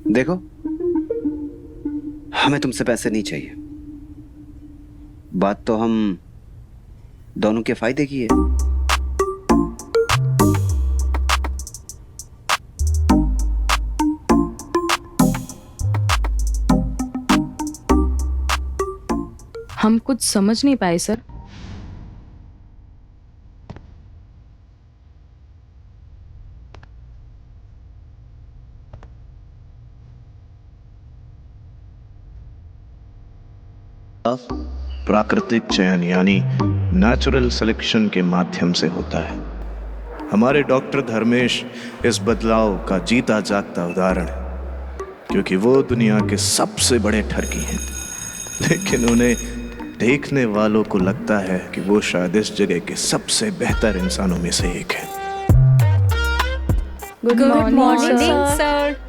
देखो, हमें तुमसे पैसे नहीं चाहिए। बात तो हम दोनों के फायदे की है। हम कुछ समझ नहीं पाए सर। प्राकृतिक चयन यानी नेचुरल सिलेक्शन के माध्यम से होता है। हमारे डॉक्टर धर्मेश इस बदलाव का जीता जागता उदाहरण है, क्योंकि वो दुनिया के सबसे बड़े ठरकी हैं, लेकिन उन्हें देखने वालों को लगता है कि वो शायद इस जगह के सबसे बेहतर इंसानों में से एक है। Good morning sir.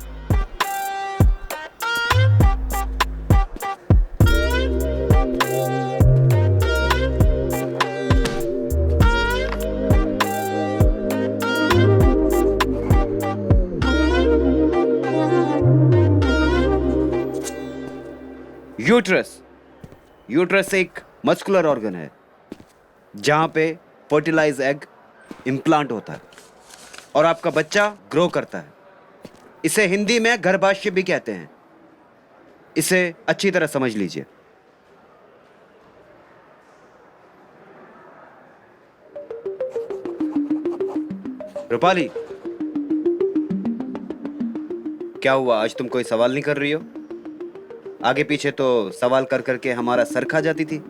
यूट्रस एक मस्कुलर ऑर्गन है जहां पे फर्टिलाइज एग इम्प्लांट होता है और आपका बच्चा ग्रो करता है। इसे हिंदी में गर्भाशय भी कहते हैं। इसे अच्छी तरह समझ लीजिए। रूपाली, क्या हुआ? आज तुम कोई सवाल नहीं कर रही हो? आगे पीछे तो सवाल कर करके हमारा सर खा जाती थी।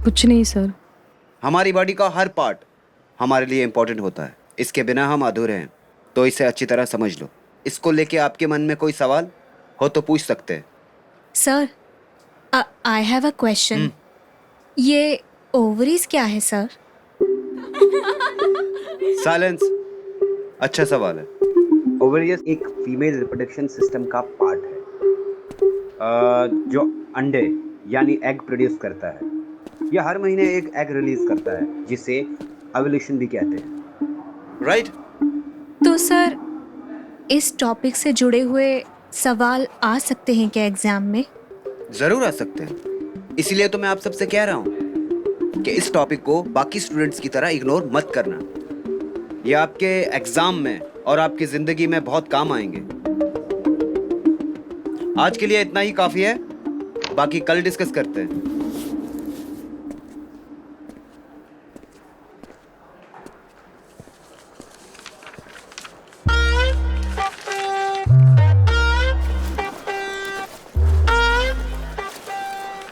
कुछ नहीं सर। हमारी बॉडी का हर पार्ट हमारे लिए इंपॉर्टेंट होता है। इसके बिना हम अधूरे हैं, तो इसे अच्छी तरह समझ लो। इसको लेके आपके मन में कोई सवाल हो तो पूछ सकते हैं। Sir, I have a question. ये ओवरीज क्या है सर? साइलेंस। अच्छा सवाल है। ओवरियस एक फीमेल रिप्रोडक्शन सिस्टम का पार्ट है जो अंडे यानी एग प्रोड्यूस करता है। यह हर महीने एक एग रिलीज करता है जिसे ओव्यूलेशन भी कहते हैं। राइट? तो सर, इस टॉपिक से जुड़े हुए सवाल आ सकते हैं क्या एग्जाम में? जरूर आ सकते हैं। इसीलिए तो मैं आप सबसे कह रहा हूँ कि इस टॉपिक को बाकी स्टूडेंट्स की तरह इग्नोर मत करना। ये आपके एग्जाम में और आपकी जिंदगी में बहुत काम आएंगे। आज के लिए इतना ही काफी है, बाकी कल डिस्कस करते हैं।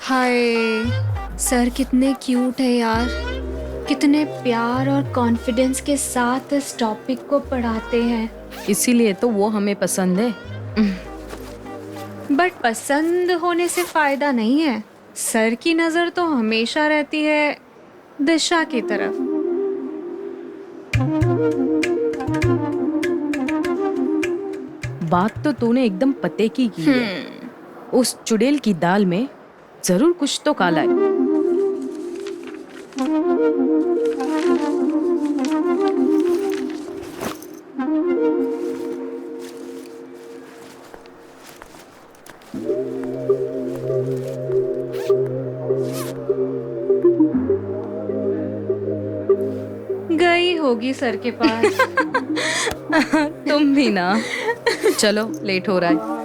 हाय, सर कितने क्यूट है यार। कितने प्यार और कॉन्फिडेंस के साथ इस टॉपिक को पढ़ाते हैं। इसीलिए तो वो हमें पसंद है। बट पसंद होने से फायदा नहीं है। सर की नजर तो हमेशा रहती है दिशा की तरफ। बात तो तूने एकदम पते की है। उस चुड़ैल की दाल में जरूर कुछ तो काला है। गई होगी सर के पास। तुम भी ना। चलो, लेट हो रहा है।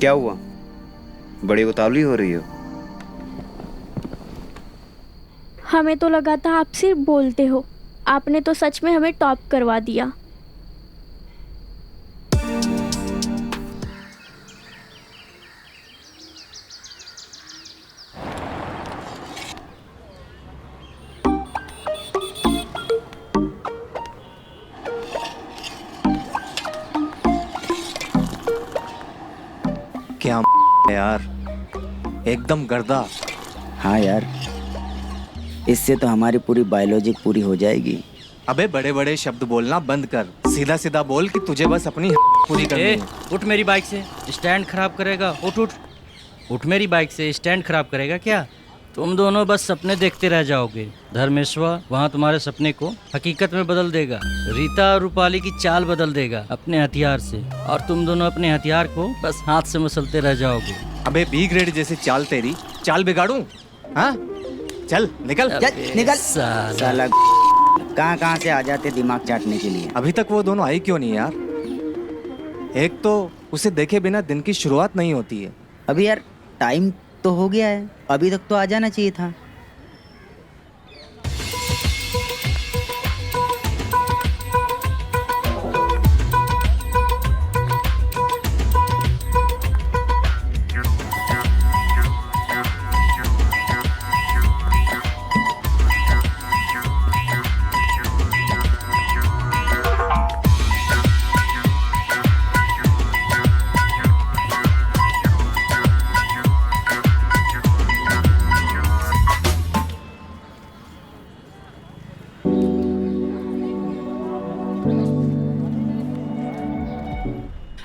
क्या हुआ, बड़ी उतावली हो रही हो? हमें तो लगा था आप सिर्फ बोलते हो, आपने तो सच में हमें टॉप करवा दिया। क्या यार, एकदम गर्दा। हाँ यार, इससे तो हमारी पूरी बायोलॉजी पूरी हो जाएगी। अबे बड़े बड़े शब्द बोलना बंद कर, सीधा सीधा बोल कि तुझे बस अपनी पूरी करनी ए, है। उठ मेरी बाइक से, स्टैंड खराब करेगा। उठ उठ उठ मेरी बाइक से, स्टैंड खराब करेगा क्या? तुम दोनों बस सपने देखते रह जाओगे। धर्मेश्वर वहाँ तुम्हारे सपने को हकीकत में बदल देगा। रीता और रूपाली की चाल बदल देगा अपने हथियार से, और तुम दोनों अपने हथियार को बस हाथ से मसलते रह जाओगे। अबे बी ग्रेड जैसी चाल, तेरी चाल बिगाड़ूं? हाँ चल निकल। निकल साला। साला कहाँ से आ जाते दिमाग चाटने के लिए। अभी तक वो दोनों आई क्यों नहीं यार? एक तो उसे देखे बिना दिन की शुरुआत नहीं होती है। अभी यार टाइम तो हो गया है, अभी तक तो आ जाना चाहिए था।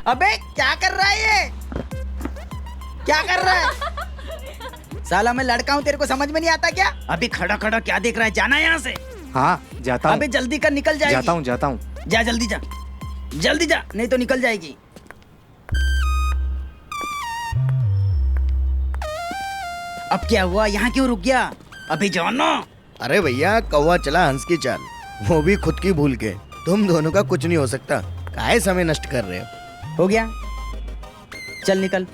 अबे क्या कर रहा है ये? क्या कर रहा है? साला मैं लड़का हूँ, तेरे को समझ में नहीं आता क्या? अभी खड़ा खड़ा क्या देख रहा है? जाना यहाँ से। हाँ जाता हूँ। अबे जल्दी कर, निकल जाएगी। जाता हूँ। जा जल्दी जा, जल्दी जा, नहीं तो निकल जाएगी। अब क्या हुआ, यहाँ क्यों रुक गया? अभी जाओ ना। अरे भैया, कौवा चला हंस की चाल, वो भी खुद की भूल के। तुम दोनों का कुछ नहीं हो सकता, काहे समय नष्ट कर रहे हो गया, चल निकल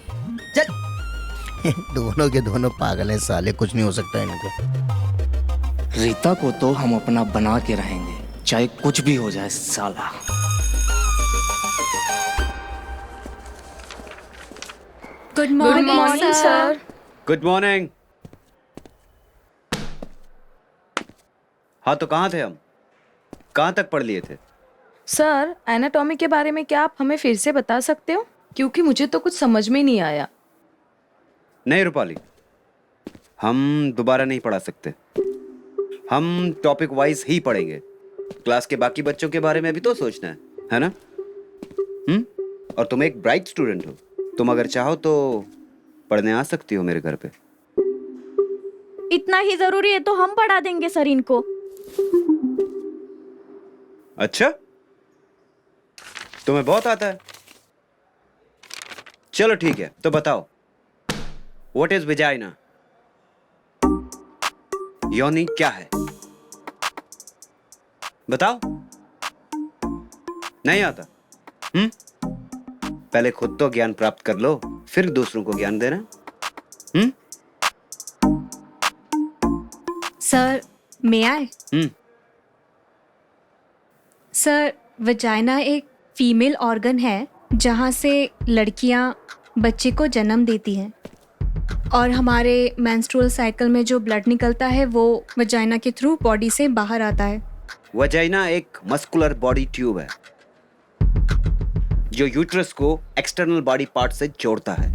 चल। हो। दोनों के दोनों पागल हैं साले, कुछ नहीं हो सकता इनको। रीता को तो हम अपना बना के रहेंगे, चाहे कुछ भी हो जाए साला। Good morning sir. Good morning. हाँ तो कहाँ थे हम? कहाँ तक पढ़ लिए थे? सर, एनाटॉमी के बारे में क्या आप हमें फिर से बता सकते हो? क्योंकि मुझे तो कुछ समझ में नहीं आया। नहीं रूपाली, हम दोबारा नहीं पढ़ा सकते। हम टॉपिक वाइज ही पढ़ेंगे। क्लास के बाकी बच्चों के बारे में भी तो सोचना है ना? और तुम एक ब्राइट स्टूडेंट हो, तुम अगर चाहो तो पढ़ने आ सकती हो मेरे घर पे। इतना ही जरूरी है तो हम पढ़ा देंगे सर इनको। अच्छा, तुम्हें बहुत आता है। चलो ठीक है, तो बताओ, व्हाट इज विजाइना? योनि क्या है? बताओ। नहीं आता? पहले खुद तो ज्ञान प्राप्त कर लो, फिर दूसरों को ज्ञान देना। सर मे आई? सर, वजाइना एक फीमेल ऑर्गन है जहाँ से लड़कियाँ बच्चे को जन्म देती हैं, और हमारे मेंस्ट्रुअल साइकिल में जो ब्लड निकलता है वो वजाइना के थ्रू बॉडी से बाहर आता है। वजाइना एक मस्कुलर बॉडी ट्यूब है जो यूट्रस को एक्सटर्नल बॉडी पार्ट से जोड़ता है,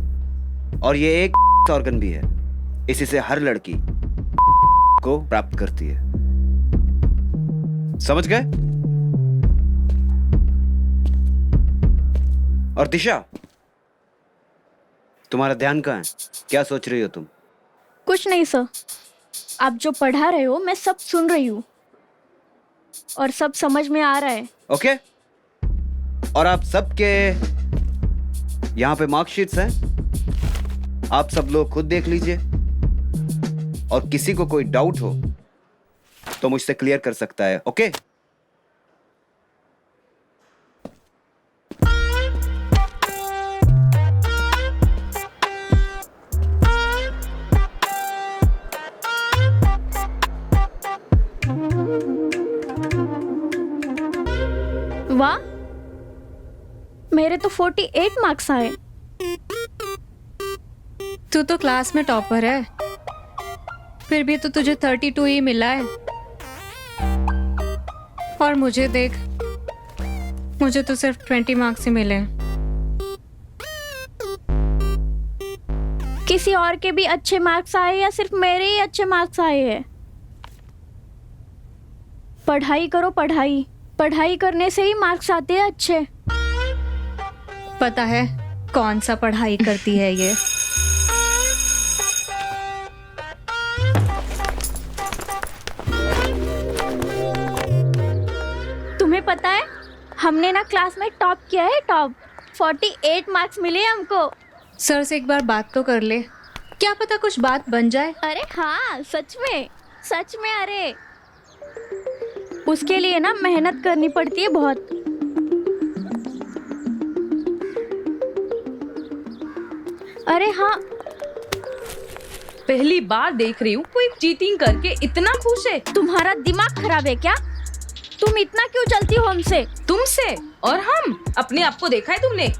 और ये एक ऑर्गन भी है। इसी से हर लड़की को प्राप्त करती है। समझ गए? और दिशा, तुम्हारा ध्यान कहाँ है? क्या सोच रही हो तुम? कुछ नहीं सर, आप जो पढ़ा रहे हो मैं सब सुन रही हूँ और सब समझ में आ रहा है। ओके? और आप सबके यहाँ पे मार्कशीट्स हैं, आप सब लोग खुद देख लीजिए, और किसी को कोई डाउट हो तो मुझसे क्लियर कर सकता है। ओके? तो 48 मार्क्स आए। तू तो क्लास में टॉपर है, फिर भी तो तुझे 32 ही मिला है। और मुझे देख, मुझे तो सिर्फ 20 मार्क्स ही मिले। किसी और के भी अच्छे मार्क्स आए या सिर्फ मेरे ही अच्छे मार्क्स आए हैं? पढ़ाई करो, पढ़ाई पढ़ाई करने से ही मार्क्स आते हैं अच्छे। पता है कौन सा पढ़ाई करती है ये? तुम्हें पता है हमने ना क्लास में टॉप किया है, टॉप। 48 मार्क्स मिले हमको। सर से एक बार बात तो कर ले, क्या पता कुछ बात बन जाए। अरे हाँ, सच में। अरे उसके लिए ना मेहनत करनी पड़ती है बहुत। अरे हाँ, पहली बार देख रही हूँ कोई चीटिंग करके इतना खुश है। तुम्हारा दिमाग खराब है क्या? तुम इतना क्यों जलती हो हमसे? तुमसे? और हम अपने आप को देखा है तुमने?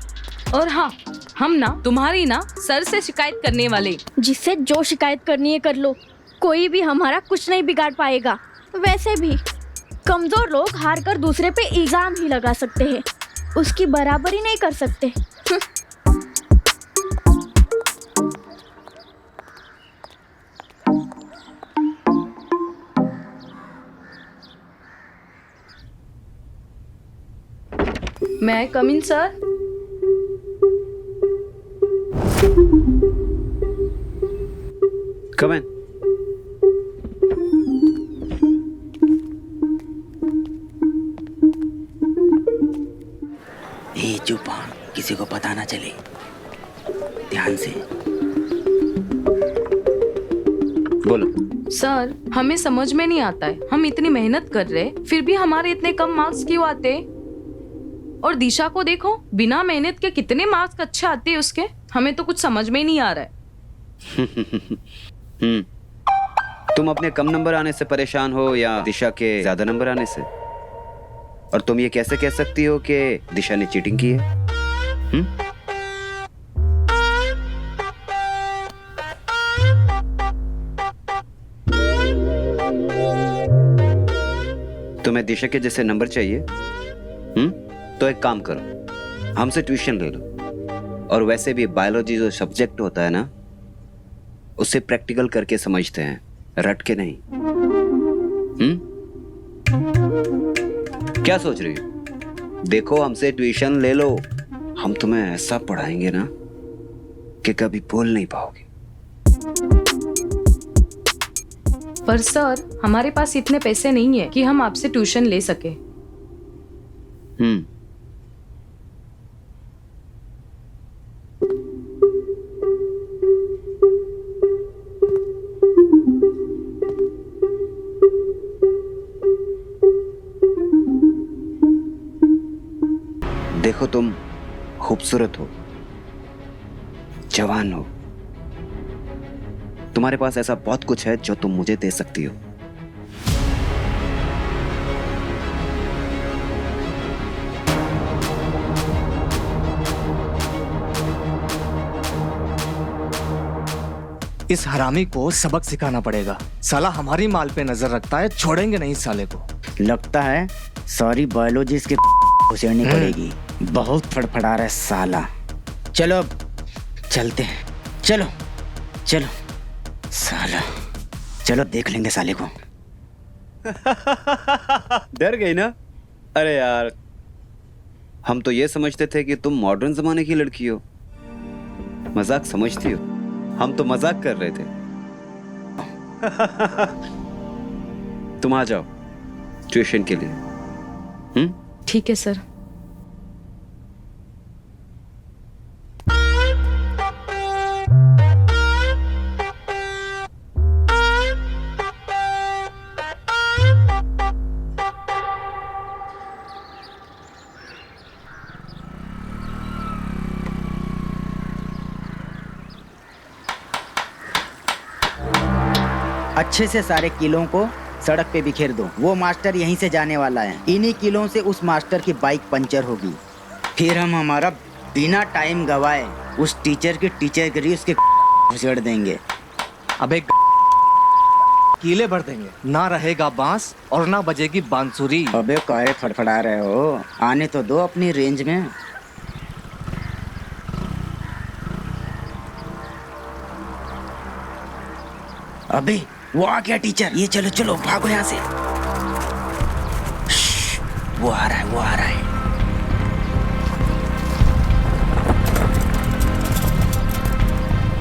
और हाँ, हम ना तुम्हारी ना सर से शिकायत करने वाले। जिससे जो शिकायत करनी है कर लो, कोई भी हमारा कुछ नहीं बिगाड़ पाएगा। वैसे भी कमजोर लोग हार कर दूसरे पे इल्जाम ही लगा सकते हैं, उसकी बराबरी नहीं कर सकते। मैं कम इन सर? कम इन। ए चुप, किसी को पता ना चले, ध्यान से बोलो। सर, हमें समझ में नहीं आता है, हम इतनी मेहनत कर रहे फिर भी हमारे इतने कम मार्क्स क्यों आते? और दिशा को देखो, बिना मेहनत के कितने मार्क्स अच्छे आते हैं उसके। हमें तो कुछ समझ में ही नहीं आ रहा है। तुम अपने कम नंबर आने से परेशान हो या दिशा के ज्यादा नंबर आने से? और तुम ये कैसे कह सकती हो कि दिशा ने चीटिंग की है? तुम्हें दिशा के जैसे नंबर चाहिए? तो एक काम करो, हमसे ट्यूशन ले लो। और वैसे भी बायोलॉजी जो सब्जेक्ट होता है ना, उसे प्रैक्टिकल करके समझते हैं, रट के नहीं। क्या सोच रही हो? देखो, हमसे ट्यूशन ले लो, हम तुम्हें ऐसा पढ़ाएंगे ना कि कभी बोल नहीं पाओगे। पर सर, हमारे पास इतने पैसे नहीं है कि हम आपसे ट्यूशन ले सके। देखो, तुम खूबसूरत हो, जवान हो, तुम्हारे पास ऐसा बहुत कुछ है जो तुम मुझे दे सकती हो। इस हरामी को सबक सिखाना पड़ेगा। साला हमारी माल पे नजर रखता है, छोड़ेंगे नहीं साले को। लगता है सारी बायोलॉजी इसके घुसेड़नी पड़ेगी। बहुत फड़फड़ा रहा है साला। चलो अब चलते हैं, चलो चलो साला, चलो देख लेंगे साले को। डर गई ना? अरे यार, हम तो ये समझते थे कि तुम मॉडर्न जमाने की लड़की हो, मजाक समझती हो। हम तो मजाक कर रहे थे। तुम आ जाओ ट्यूशन के लिए। ठीक है सर। अच्छे से सारे किलों को सड़क पे बिखेर दो। वो मास्टर यहीं से जाने वाला है। इन्हीं किलों से उस मास्टर की बाइक पंचर होगी, फिर हम हमारा बिना टाइम गवाए उस टीचर की टीचरगिरी उसके घुसेड़ देंगे। अबे कीले भर देंगे, ना रहेगा बांस और ना बजेगी बांसुरी। अबे काहे फड़फड़ा रहे हो, आने तो दो अपनी रेंज में। अबे वो आ गया टीचर, ये चलो चलो भागो यहाँ से। वो आ रहा है, वो आ रहा है।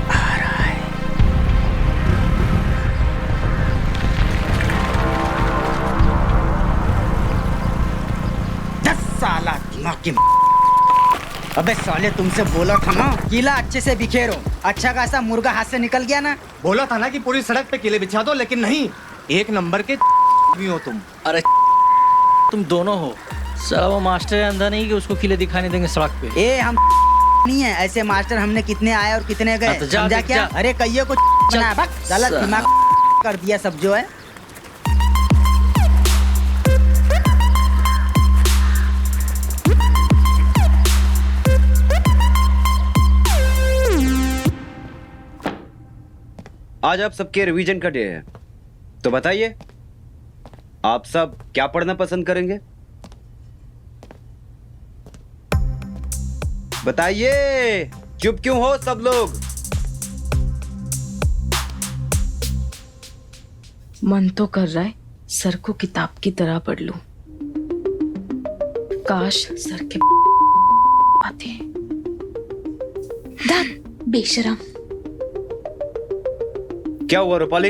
आ रहा है। दस साला दिमाग की। अबे साले तुमसे बोला था ना किला अच्छे से बिखेरो। अच्छा खासा मुर्गा हाथ से निकल गया ना। बोला था ना कि पूरी सड़क पे किले बिछा दो, लेकिन नहीं, एक नंबर के भी हो तुम। अरे तुम दोनों हो। साला वो मास्टर अंधा नहीं कि उसको किले दिखाने देंगे सड़क पे। ए हम नहीं है ऐसे मास्टर, हमने कितने आए और कितने गए तो जा, समझा जा, क्या? जा। अरे कहिए कुछ बना बक साला दिमाग कर दिया सब जो है। आज आप सबके रिवीजन का डे है, तो बताइए आप सब क्या पढ़ना पसंद करेंगे? बताइए, चुप क्यों हो सब लोग? मन तो कर रहा है सर को किताब की तरह पढ़ लूं। काश सर के आते। धत बेशरम। क्या हुआ रूपाली,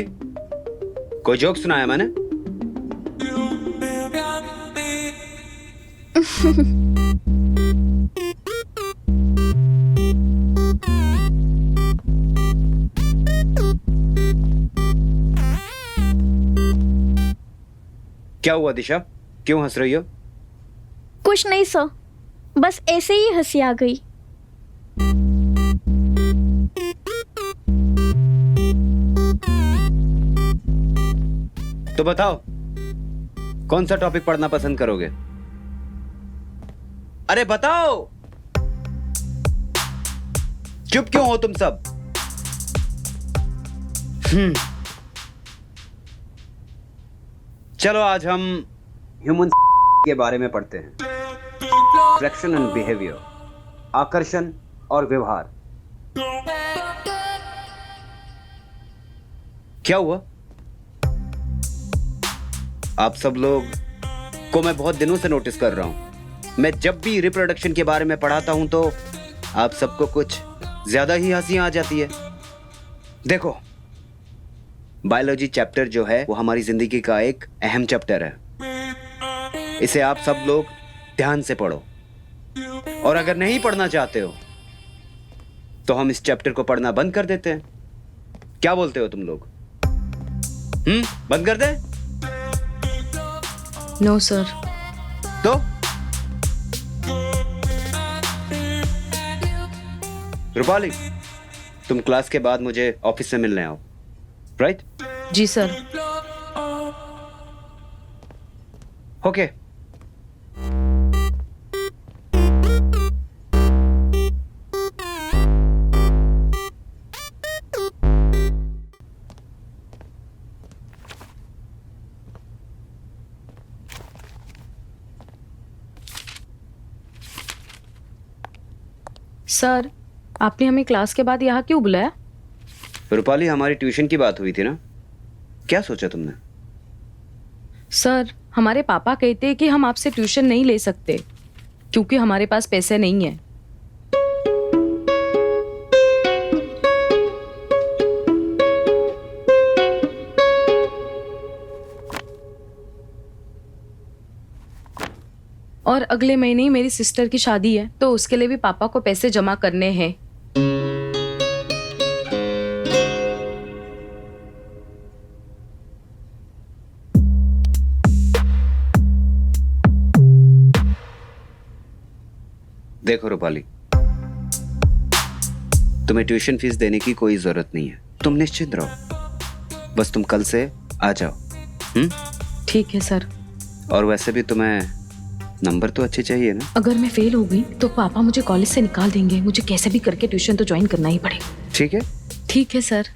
कोई जोक सुनाया मैंने? क्या हुआ दिशा, क्यों हंस रही हो? कुछ नहीं सर, बस ऐसे ही हंसी आ गई। तो बताओ कौन सा टॉपिक पढ़ना पसंद करोगे? अरे बताओ, चुप क्यों हो तुम सब? चलो आज हम ह्यूमन के बारे में पढ़ते हैं। अट्रैक्शन एंड बिहेवियर, आकर्षण और व्यवहार। क्या हुआ? आप सब लोग को मैं बहुत दिनों से नोटिस कर रहा हूं। मैं जब भी रिप्रोडक्शन के बारे में पढ़ाता हूं तो आप सबको कुछ ज्यादा ही हंसी आ जाती है। देखो, बायोलॉजी चैप्टर जो है वो हमारी जिंदगी का एक अहम चैप्टर है। इसे आप सब लोग ध्यान से पढ़ो, और अगर नहीं पढ़ना चाहते हो तो हम इस चैप्टर को पढ़ना बंद कर देते हैं। क्या बोलते हो तुम लोग? बंद कर दे? No sir. तो रूपाली, तुम क्लास के बाद मुझे ऑफिस से मिलने आओ, राइट? जी सर। ओके। सर, आपने हमें क्लास के बाद यहाँ क्यों बुलाया? रूपाली, हमारी ट्यूशन की बात हुई थी ना, क्या सोचा तुमने? सर, हमारे पापा कहते हैं कि हम आपसे ट्यूशन नहीं ले सकते क्योंकि हमारे पास पैसे नहीं है। और अगले महीने ही मेरी सिस्टर की शादी है, तो उसके लिए भी पापा को पैसे जमा करने हैं। देखो रूपाली, तुम्हें ट्यूशन फीस देने की कोई जरूरत नहीं है, तुम निश्चिंत रहो। बस तुम कल से आ जाओ। ठीक है सर। और वैसे भी तुम्हें नंबर तो अच्छे चाहिए ना। अगर मैं फेल हो गई तो पापा मुझे कॉलेज से निकाल देंगे। मुझे कैसे भी करके ट्यूशन तो ज्वाइन करना ही पड़ेगा। ठीक है। ठीक है सर।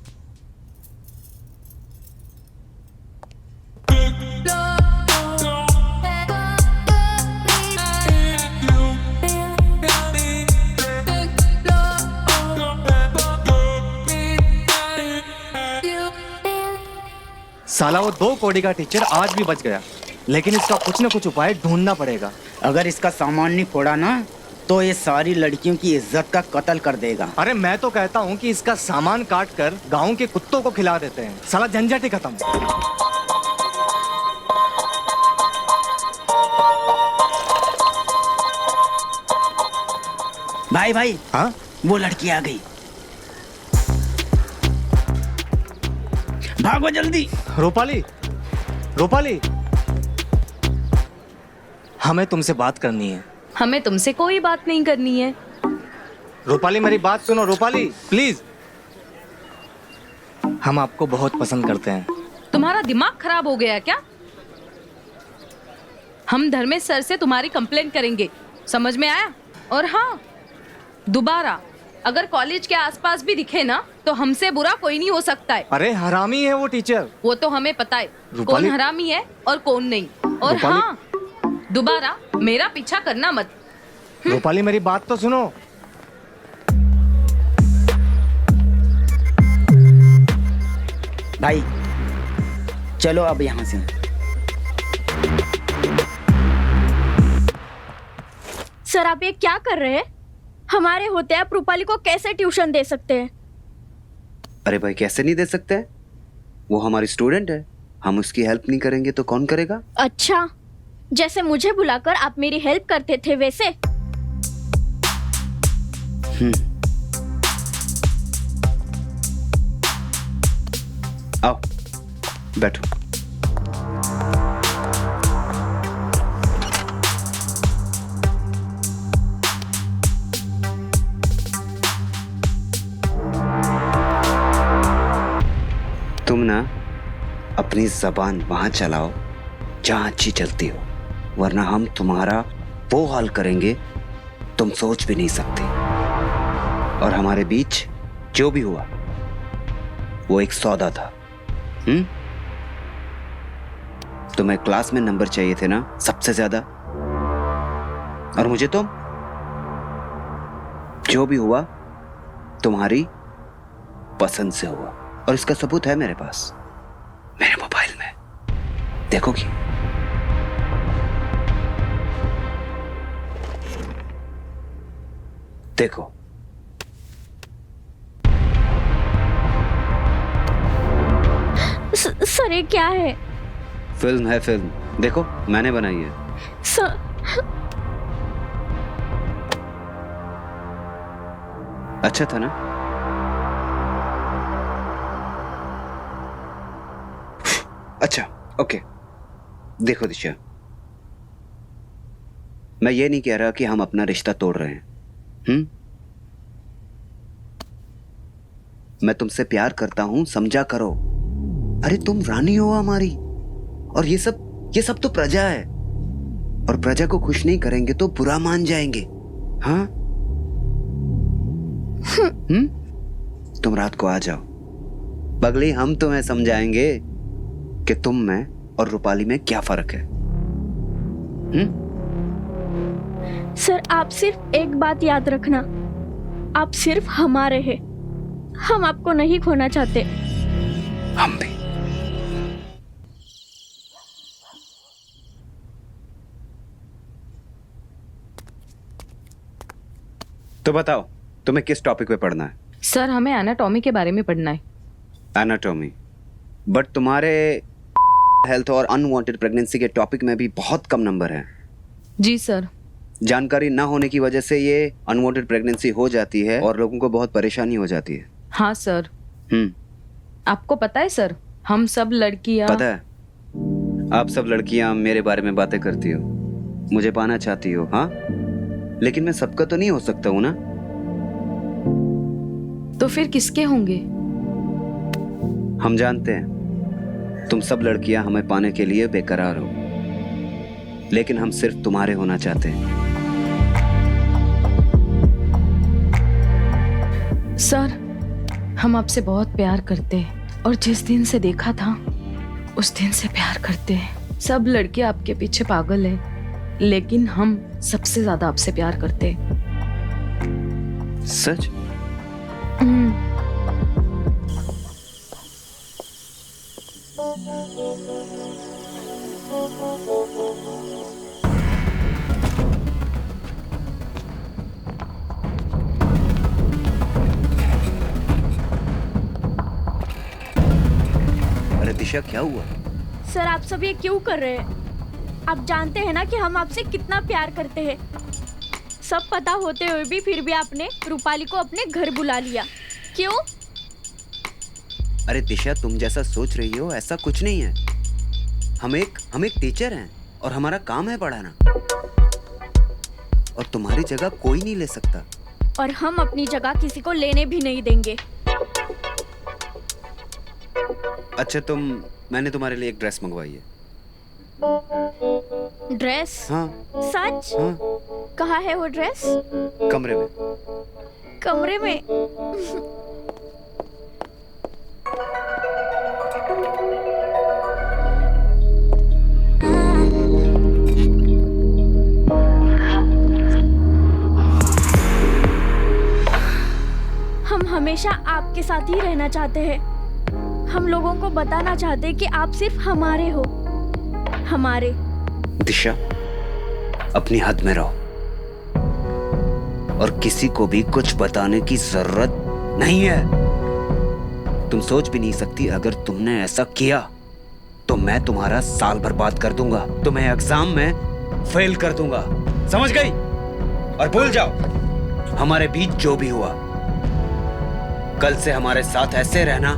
साला वो 2 कौड़ी का टीचर आज भी बच गया, लेकिन इसका कुछ न कुछ उपाय ढूंढना पड़ेगा। अगर इसका सामान नहीं फोड़ा ना तो ये सारी लड़कियों की इज्जत का कत्ल कर देगा। अरे मैं तो कहता हूँ कि इसका सामान काट कर गाँव के कुत्तों को खिला देते हैं, साला झंझट ही खत्म। भाई भाई, हाँ वो लड़की आ गई, भागो जल्दी। रूपाली, रूपाली, हमें तुमसे बात करनी है। हमें तुमसे कोई बात नहीं करनी है। रूपाली मेरी बात सुनो, रूपाली प्लीज। हम आपको बहुत पसंद करते हैं। तुम्हारा दिमाग खराब हो गया क्या? हम धर्मेश सर से तुम्हारी कंप्लेंट करेंगे, समझ में आया? और हाँ, दोबारा अगर कॉलेज के आसपास भी दिखे ना तो हमसे बुरा कोई नहीं हो सकता है। अरे हरामी है वो टीचर। वो तो हमें पता है कौन रूपाली- हरामी है और कौन नहीं। और रूपाली- हाँ, दोबारा मेरा पीछा करना मत। रूपाली मेरी बात तो सुनो। भाई चलो अब यहाँ से। सर आप ये क्या कर रहे हैं? हमारे होते आप रूपाली को कैसे ट्यूशन दे सकते हैं? अरे भाई कैसे नहीं दे सकते हैं? वो हमारी स्टूडेंट है, हम उसकी हेल्प नहीं करेंगे तो कौन करेगा? अच्छा, जैसे मुझे बुलाकर आप मेरी हेल्प करते थे वैसे? आओ बैठो। तुम ना अपनी जबान वहां चलाओ जहां अच्छी चलती हो, वरना हम तुम्हारा वो हाल करेंगे तुम सोच भी नहीं सकते। और हमारे बीच जो भी हुआ वो एक सौदा था। तुम्हें क्लास में नंबर चाहिए थे ना सबसे ज्यादा, और मुझे तो जो भी हुआ तुम्हारी पसंद से हुआ, और इसका सबूत है मेरे पास, मेरे मोबाइल में। देखोगी? देखो। सर ये क्या है? फिल्म है, फिल्म। देखो मैंने बनाई है। सर अच्छा था ना? अच्छा ओके। देखो दिशा, मैं ये नहीं कह रहा कि हम अपना रिश्ता तोड़ रहे हैं। मैं तुमसे प्यार करता हूं, समझा करो। अरे तुम रानी हो हमारी, और ये सब तो प्रजा है, और प्रजा को खुश नहीं करेंगे तो बुरा मान जाएंगे। हाँ? तुम रात को आ जाओ, पगली, हम तुम्हें समझाएंगे कि तुम में और रूपाली में क्या फर्क है। सर आप सिर्फ एक बात याद रखना, आप सिर्फ हमारे हैं, हम आपको नहीं खोना चाहते। हम भी। तो बताओ तुम्हें किस टॉपिक पे पढ़ना है? सर हमें एनाटॉमी के बारे में पढ़ना है। एनाटॉमी? बट तुम्हारे हेल्थ और अनवांटेड प्रेगनेंसी के टॉपिक में भी बहुत कम नंबर हैं। जी सर। जानकारी ना होने की वजह से ये अनवांटेड प्रेगनेंसी हो जाती है और लोगों को बहुत परेशानी हो जाती है। हाँ सर। आपको पता है सर, हम सब लड़कियां। पता है, आप सब लड़कियां मेरे बारे में बातें करती हो, मुझे पाना चाहती हो। हाँ, लेकिन मैं सबका तो नहीं हो सकता हूं ना। तो फिर किसके होंगे? हम जानते हैं तुम सब लड़कियां हमें पाने के लिए बेकरार हो, लेकिन हम सिर्फ तुम्हारे होना चाहते हैं। सर, हम आपसे बहुत प्यार करते हैं और जिस दिन से देखा था उस दिन से प्यार करते हैं। सब लड़के आपके पीछे पागल हैं, लेकिन हम सबसे ज्यादा आपसे प्यार करते हैं। सच? अरे दिशा, क्या हुआ? सर, आप सब ये क्यों कर रहे हैं? आप जानते हैं ना कि हम आपसे कितना प्यार करते हैं। सब पता होते हुए भी फिर भी आपने रूपाली को अपने घर बुला लिया, क्यों? अरे दिशा, तुम जैसा सोच रही हो ऐसा कुछ नहीं है। हम एक टीचर हैं और हमारा काम है पढ़ाना, और तुम्हारी जगह कोई नहीं ले सकता। और हम अपनी जगह किसी को लेने भी नहीं देंगे। अच्छा, मैंने तुम्हारे लिए एक ड्रेस मंगवाई है। ड्रेस? हाँ। सच? हाँ। कहाँ है वो ड्रेस? कमरे में। कमरे में? हम हमेशा आपके साथ ही रहना चाहते हैं। हम लोगों को बताना चाहते हैं कि आप सिर्फ हमारे हो, हमारे। दिशा, अपनी हद में रहो और किसी को भी कुछ बताने की जरूरत नहीं है। तुम सोच भी नहीं सकती, अगर तुमने ऐसा किया तो मैं तुम्हारा साल बर्बाद कर दूंगा, तुम्हें एग्जाम में फेल कर दूंगा, समझ गई? और भूल जाओ हमारे बीच जो भी हुआ। कल से हमारे साथ ऐसे रहना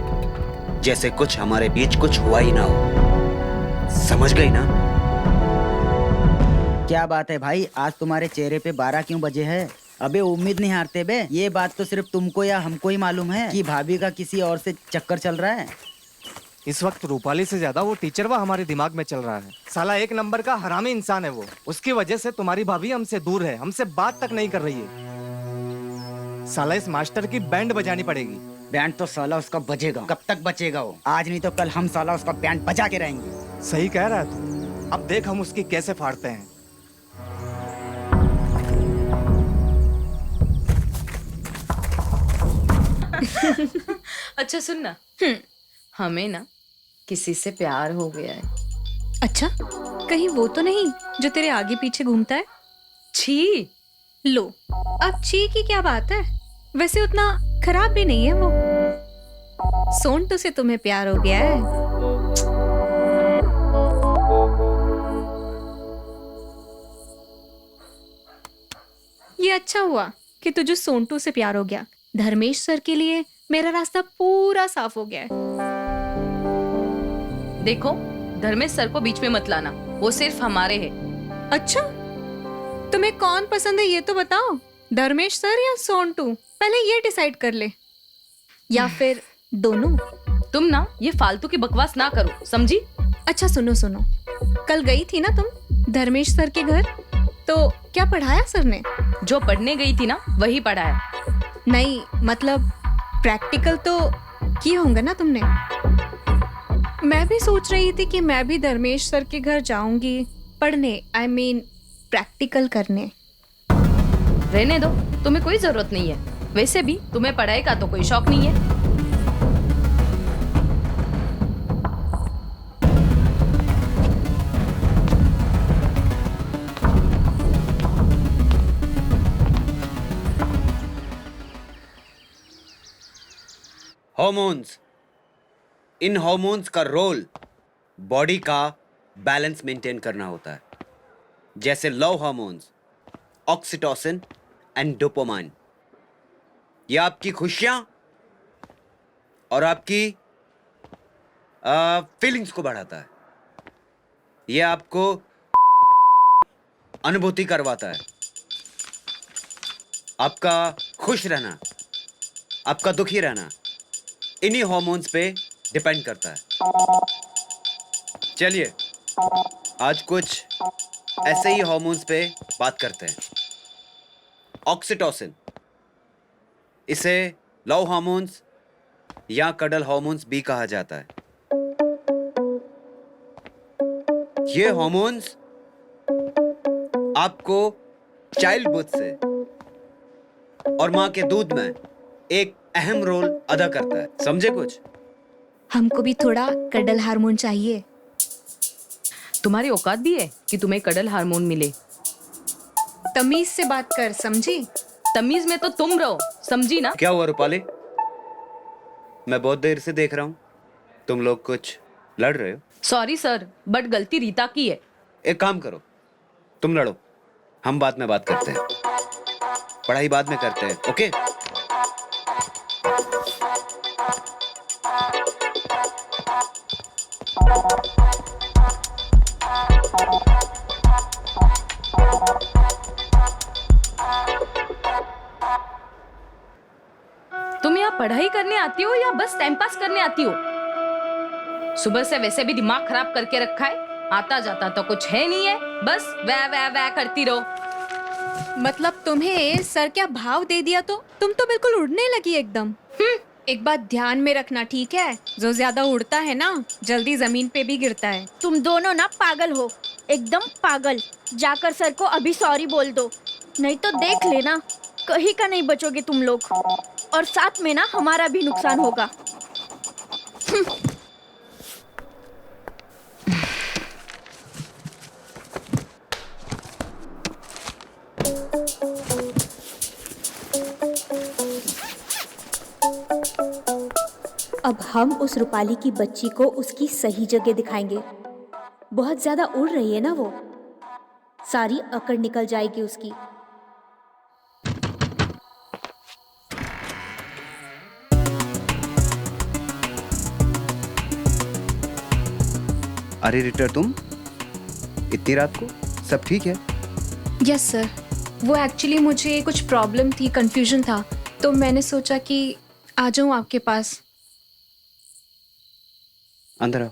जैसे कुछ हमारे बीच कुछ हुआ ही ना हो, समझ गई ना? क्या बात है भाई, आज तुम्हारे चेहरे पे 12 क्यों बजे है? अबे उम्मीद नहीं हारते बे। ये बात तो सिर्फ तुमको या हमको ही मालूम है कि भाभी का किसी और से चक्कर चल रहा है। इस वक्त रूपाली से ज्यादा वो टीचर वो हमारे दिमाग में चल रहा है। साला एक नंबर का हरामी इंसान है वो। उसकी वजह से तुम्हारी भाभी हमसे दूर है, हमसे बात तक नहीं कर रही है। साला इस मास्टर की बैंड बजानी पड़ेगी। बैंड तो साला उसका बजेगा। कब तक बचेगा वो? आज नहीं तो कल हम साला उसका बैंड बजा के रहेंगे। सही कह रहा है तू। अब देख हम उसकी कैसे फाड़ते हैं। अच्छा सुन ना, हमें ना किसी से प्यार हो गया है। अच्छा, कहीं वो तो नहीं जो तेरे आगे पीछे घूमता है? छी! लो, अब छी की क्या बात है? वैसे उतना खराब भी नहीं है वो। सोंटू से तुम्हें प्यार हो गया है? ये अच्छा हुआ कि तुझे सोंटू से प्यार हो गया। धर्मेश सर के लिए मेरा रास्ता पूरा साफ हो गया है। देखो, धर्मेश सर को बीच में मत लाना, वो सिर्फ हमारे हैं। अच्छा, तुम्हें कौन पसंद है ये तो बताओ। धर्मेश सर या सोंटू? पहले ये डिसाइड कर ले, या फिर दोनों। तुम ना ये फालतू की बकवास ना करो, समझी? अच्छा सुनो सुनो, कल गई थी ना तुम धर्मेश सर के घर, तो क्या पढ़ाया सर ने? जो पढ़ने गई थी ना वही पढ़ाया। नहीं, मतलब प्रैक्टिकल तो किए होंगे ना तुमने। मैं भी सोच रही थी कि मैं भी धर्मेश सर के घर जाऊंगी पढ़ने, I mean प्रैक्टिकल करने। रहने दो, तुम्हें कोई जरूरत नहीं है। वैसे भी तुम्हें पढ़ाई का तो कोई शौक नहीं है। हॉर्मोन्स, इन हॉर्मोन्स का रोल बॉडी का बैलेंस मेंटेन करना होता है, जैसे love hormones, oxytocin and dopamine. ये आपकी खुशियां और आपकी फीलिंग्स को बढ़ाता है। ये आपको अनुभूति करवाता है। आपका खुश रहना, आपका दुखी रहना इन्हीं हॉर्मोन्स पे डिपेंड करता है। चलिए आज कुछ ऐसे ही हार्मोन्स पे बात करते हैं। ऑक्सीटोसिन, इसे लव हार्मोन्स या कडल हार्मोन्स भी कहा जाता है। ये हार्मोन्स आपको चाइल्ड बर्थ से और मां के दूध में एक अहम रोल अदा करता है। समझे कुछ? हमको भी थोड़ा कडल हार्मोन चाहिए। तुम्हारी औकात भी है कि तुम्हें कडल हार्मोन मिले? तमीज से बात कर, समझी? तमीज में तो तुम रहो, समझी ना? क्या हुआ रूपाली? मैं बहुत देर से देख रहा हूं तुम लोग कुछ लड़ रहे हो। सॉरी सर, बट गलती रीता की है। एक काम करो, तुम लड़ो, हम बाद में बात करते हैं, पढ़ाई बाद में करते हैं। ओके? तुम यहाँ पढ़ाई करने आती हो या बस टाइम पास करने आती हो? सुबह से वैसे भी दिमाग खराब करके रखा है, आता जाता तो कुछ है नहीं है, बस वै वै वै करती रहो। मतलब तुम्हें सर क्या भाव दे दिया तो तुम तो बिल्कुल उड़ने लगी एकदम। एक बात ध्यान में रखना, ठीक है? जो ज्यादा उड़ता है ना, जल्दी जमीन पे भी गिरता है। तुम दोनों ना पागल हो, एकदम पागल। जाकर सर को अभी सॉरी बोल दो, नहीं तो देख लेना कहीं का नहीं बचोगे तुम लोग, और साथ में ना हमारा भी नुकसान होगा। अब हम उस रूपाली की बच्ची को उसकी सही जगह दिखाएंगे। बहुत ज्यादा उड़ रही है ना वो, सारी अकड़ निकल जाएगी उसकी। अरे रीटा, तुम इतनी रात को? सब ठीक है? यस सर, वो एक्चुअली मुझे कुछ प्रॉब्लम थी, कंफ्यूजन था, तो मैंने सोचा कि आ जाऊं आपके पास। अंदर आओ।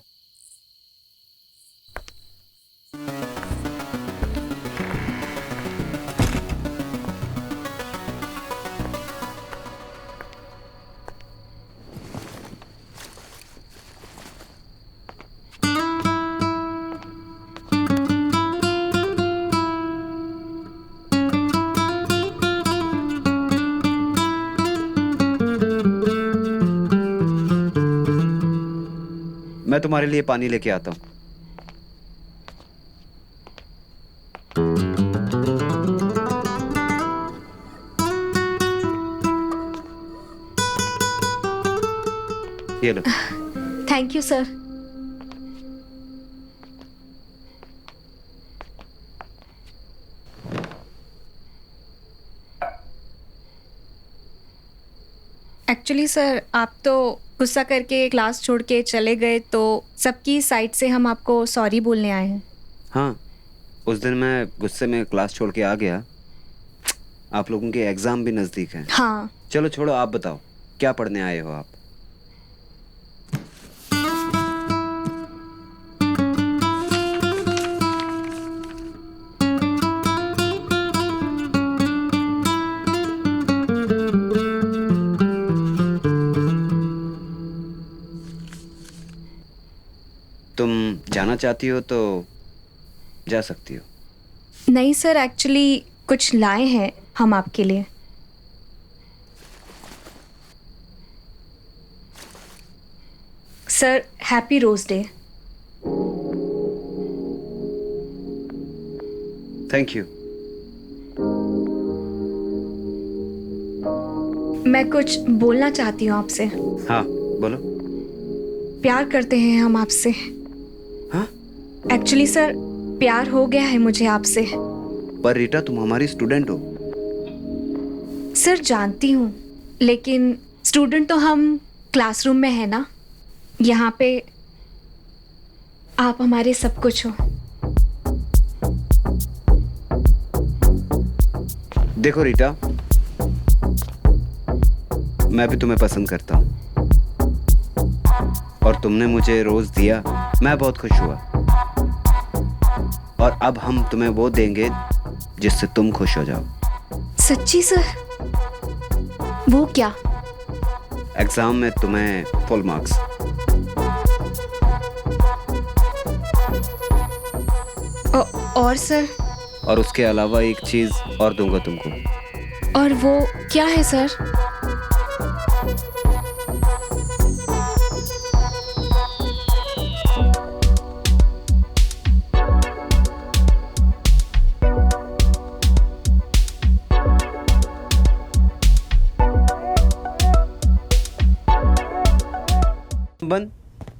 मैं तुम्हारे लिए पानी लेके आता हूं। ये लो। Thank you sir. Actually sir, आप तो गुस्सा करके क्लास छोड़ के चले गए, तो सबकी साइड से हम आपको सॉरी बोलने आए हैं। हाँ, उस दिन मैं गुस्से में क्लास छोड़ के आ गया। आप लोगों के एग्जाम भी नजदीक हैं। हाँ। चलो छोड़ो, आप बताओ क्या पढ़ने आए हो आप? तुम जाना चाहती हो तो जा सकती हो। नहीं सर, एक्चुअली कुछ लाए हैं हम आपके लिए। Sir, happy rose day. Thank you. मैं कुछ बोलना चाहती हूँ आपसे। हाँ बोलो। प्यार करते हैं हम आपसे। हाँ? एक्चुअली सर, प्यार हो गया है मुझे आपसे। पर रीटा, तुम हमारी स्टूडेंट हो। सर जानती हूँ, लेकिन स्टूडेंट तो हम क्लासरूम में है ना, यहाँ पे आप हमारे सब कुछ हो। देखो रीटा, मैं भी तुम्हें पसंद करता हूँ और तुमने मुझे रोज दिया, मैं बहुत खुश हुआ। और अब हम तुम्हें वो देंगे जिससे तुम खुश हो जाओ। सच्ची सर? वो क्या? एग्जाम में तुम्हें फुल मार्क्स। और सर? और उसके अलावा एक चीज और दूंगा तुमको। और वो क्या है सर?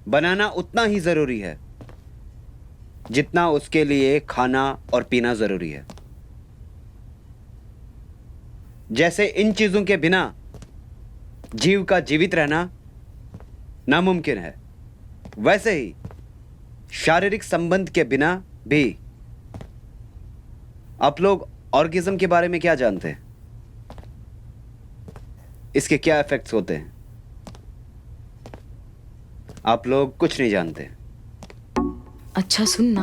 बनाना उतना ही जरूरी है जितना उसके लिए खाना और पीना जरूरी है। जैसे इन चीजों के बिना जीव का जीवित रहना नामुमकिन है, वैसे ही शारीरिक संबंध के बिना भी। आप लोग ऑर्गेज्म के बारे में क्या जानते हैं? इसके क्या इफेक्ट्स होते हैं? आप लोग कुछ नहीं जानते। अच्छा सुन ना,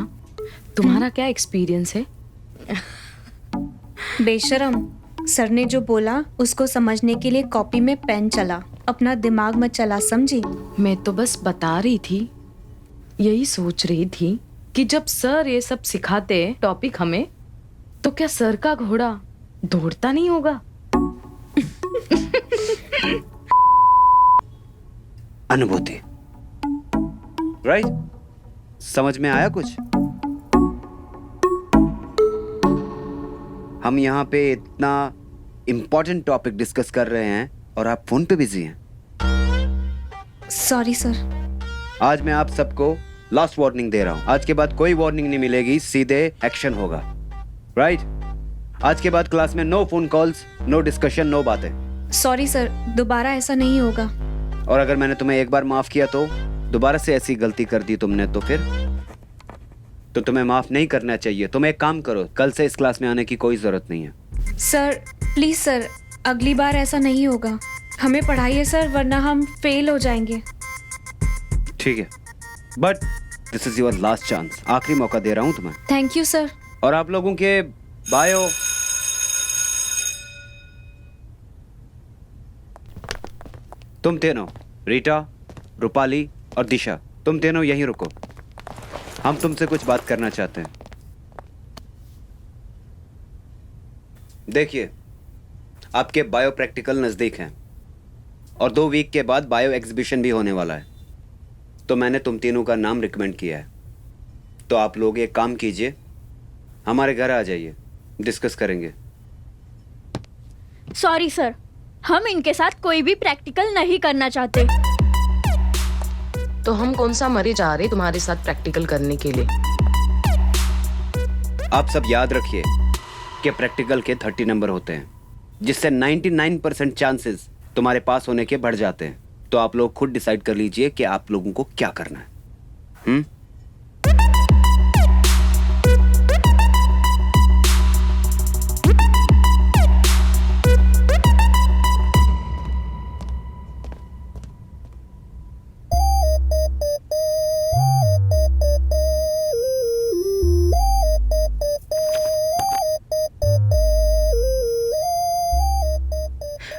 तुम्हारा क्या एक्सपीरियंस है? बेशरम, सर ने जो बोला उसको समझने के लिए कॉपी में पेन चला, अपना दिमाग मत चला, समझी? मैं तो बस बता रही थी, यही सोच रही थी कि जब सर ये सब सिखाते टॉपिक हमें, तो क्या सर का घोड़ा दौड़ता नहीं होगा? अनुभूति, राइट? समझ में आया कुछ? हम यहाँ पे इतना इंपॉर्टेंट टॉपिक डिस्कस कर रहे हैं और आप फोन पे बिजी हैं। Sorry sir. आज मैं आप सबको लास्ट वार्निंग दे रहा हूँ। आज के बाद कोई वार्निंग नहीं मिलेगी, सीधे एक्शन होगा, राइट? आज के बाद क्लास में no phone calls, no discussion, no बातें। सॉरी सर, दोबारा ऐसा नहीं होगा। और अगर मैंने तुम्हें एक बार माफ किया तो दोबारा से ऐसी गलती कर दी तुमने तो फिर तो तुम्हें माफ नहीं करना चाहिए। तुम एक काम करो, कल से इस क्लास में आने की कोई जरूरत नहीं है। सर प्लीज सर, अगली बार ऐसा नहीं होगा। हमें पढ़ाइए सर, वरना हम फेल हो जाएंगे। ठीक है, but this is your last chance. आखिरी मौका दे रहा हूं तुम्हें। Thank you sir. और आप लोगों के बायो तुम तीनों, रीटा, रूपाली और दिशा, तुम तीनों यहीं रुको। हम तुमसे कुछ बात करना चाहते हैं। देखिए, आपके बायो प्रैक्टिकल नज़दीक हैं और 2 वीक के बाद बायो एग्जीबिशन भी होने वाला है। तो मैंने तुम तीनों का नाम रिकमेंड किया है। तो आप लोग एक काम कीजिए, हमारे घर आ जाइए, डिस्कस करेंगे। सॉरी सर, हम इनके साथ कोई भी प्रैक्टिकल नहीं करना चाहते। तो हम कौन सा मरे जा रहे तुम्हारे साथ प्रैक्टिकल करने के लिए? आप सब याद रखिए कि प्रैक्टिकल के 30 नंबर होते हैं, जिससे 99% चांसेस तुम्हारे पास होने के बढ़ जाते हैं। तो आप लोग खुद डिसाइड कर लीजिए कि आप लोगों को क्या करना है।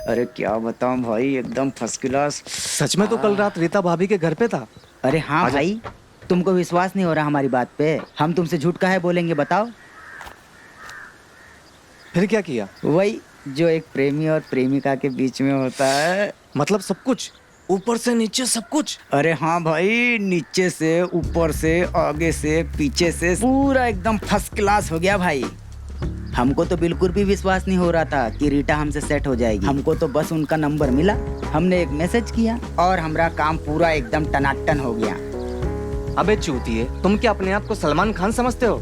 अरे क्या बताऊं भाई, एकदम फर्स्ट क्लास। सच में तो कल रात रीता भाभी के घर पे था। अरे हाँ भाई, तुमको विश्वास नहीं हो रहा हमारी बात पे? हम तुमसे झूठ काहे बोलेंगे बताओ? फिर क्या किया? वही जो एक प्रेमी और प्रेमिका के बीच में होता है। मतलब सब कुछ, ऊपर से नीचे सब कुछ? अरे हाँ भाई, नीचे से, ऊपर से, आगे से, पीछे से, पूरा एकदम फर्स्ट क्लास हो गया भाई। हमको तो बिल्कुल भी विश्वास नहीं हो रहा था कि रीटा हमसे सेट हो जाएगी। हमको तो बस उनका नंबर मिला, हमने एक मैसेज किया और हमारा काम पूरा एकदम टनाटन हो गया। अबे चूतिए, तुम क्या अपने आप को सलमान खान समझते हो?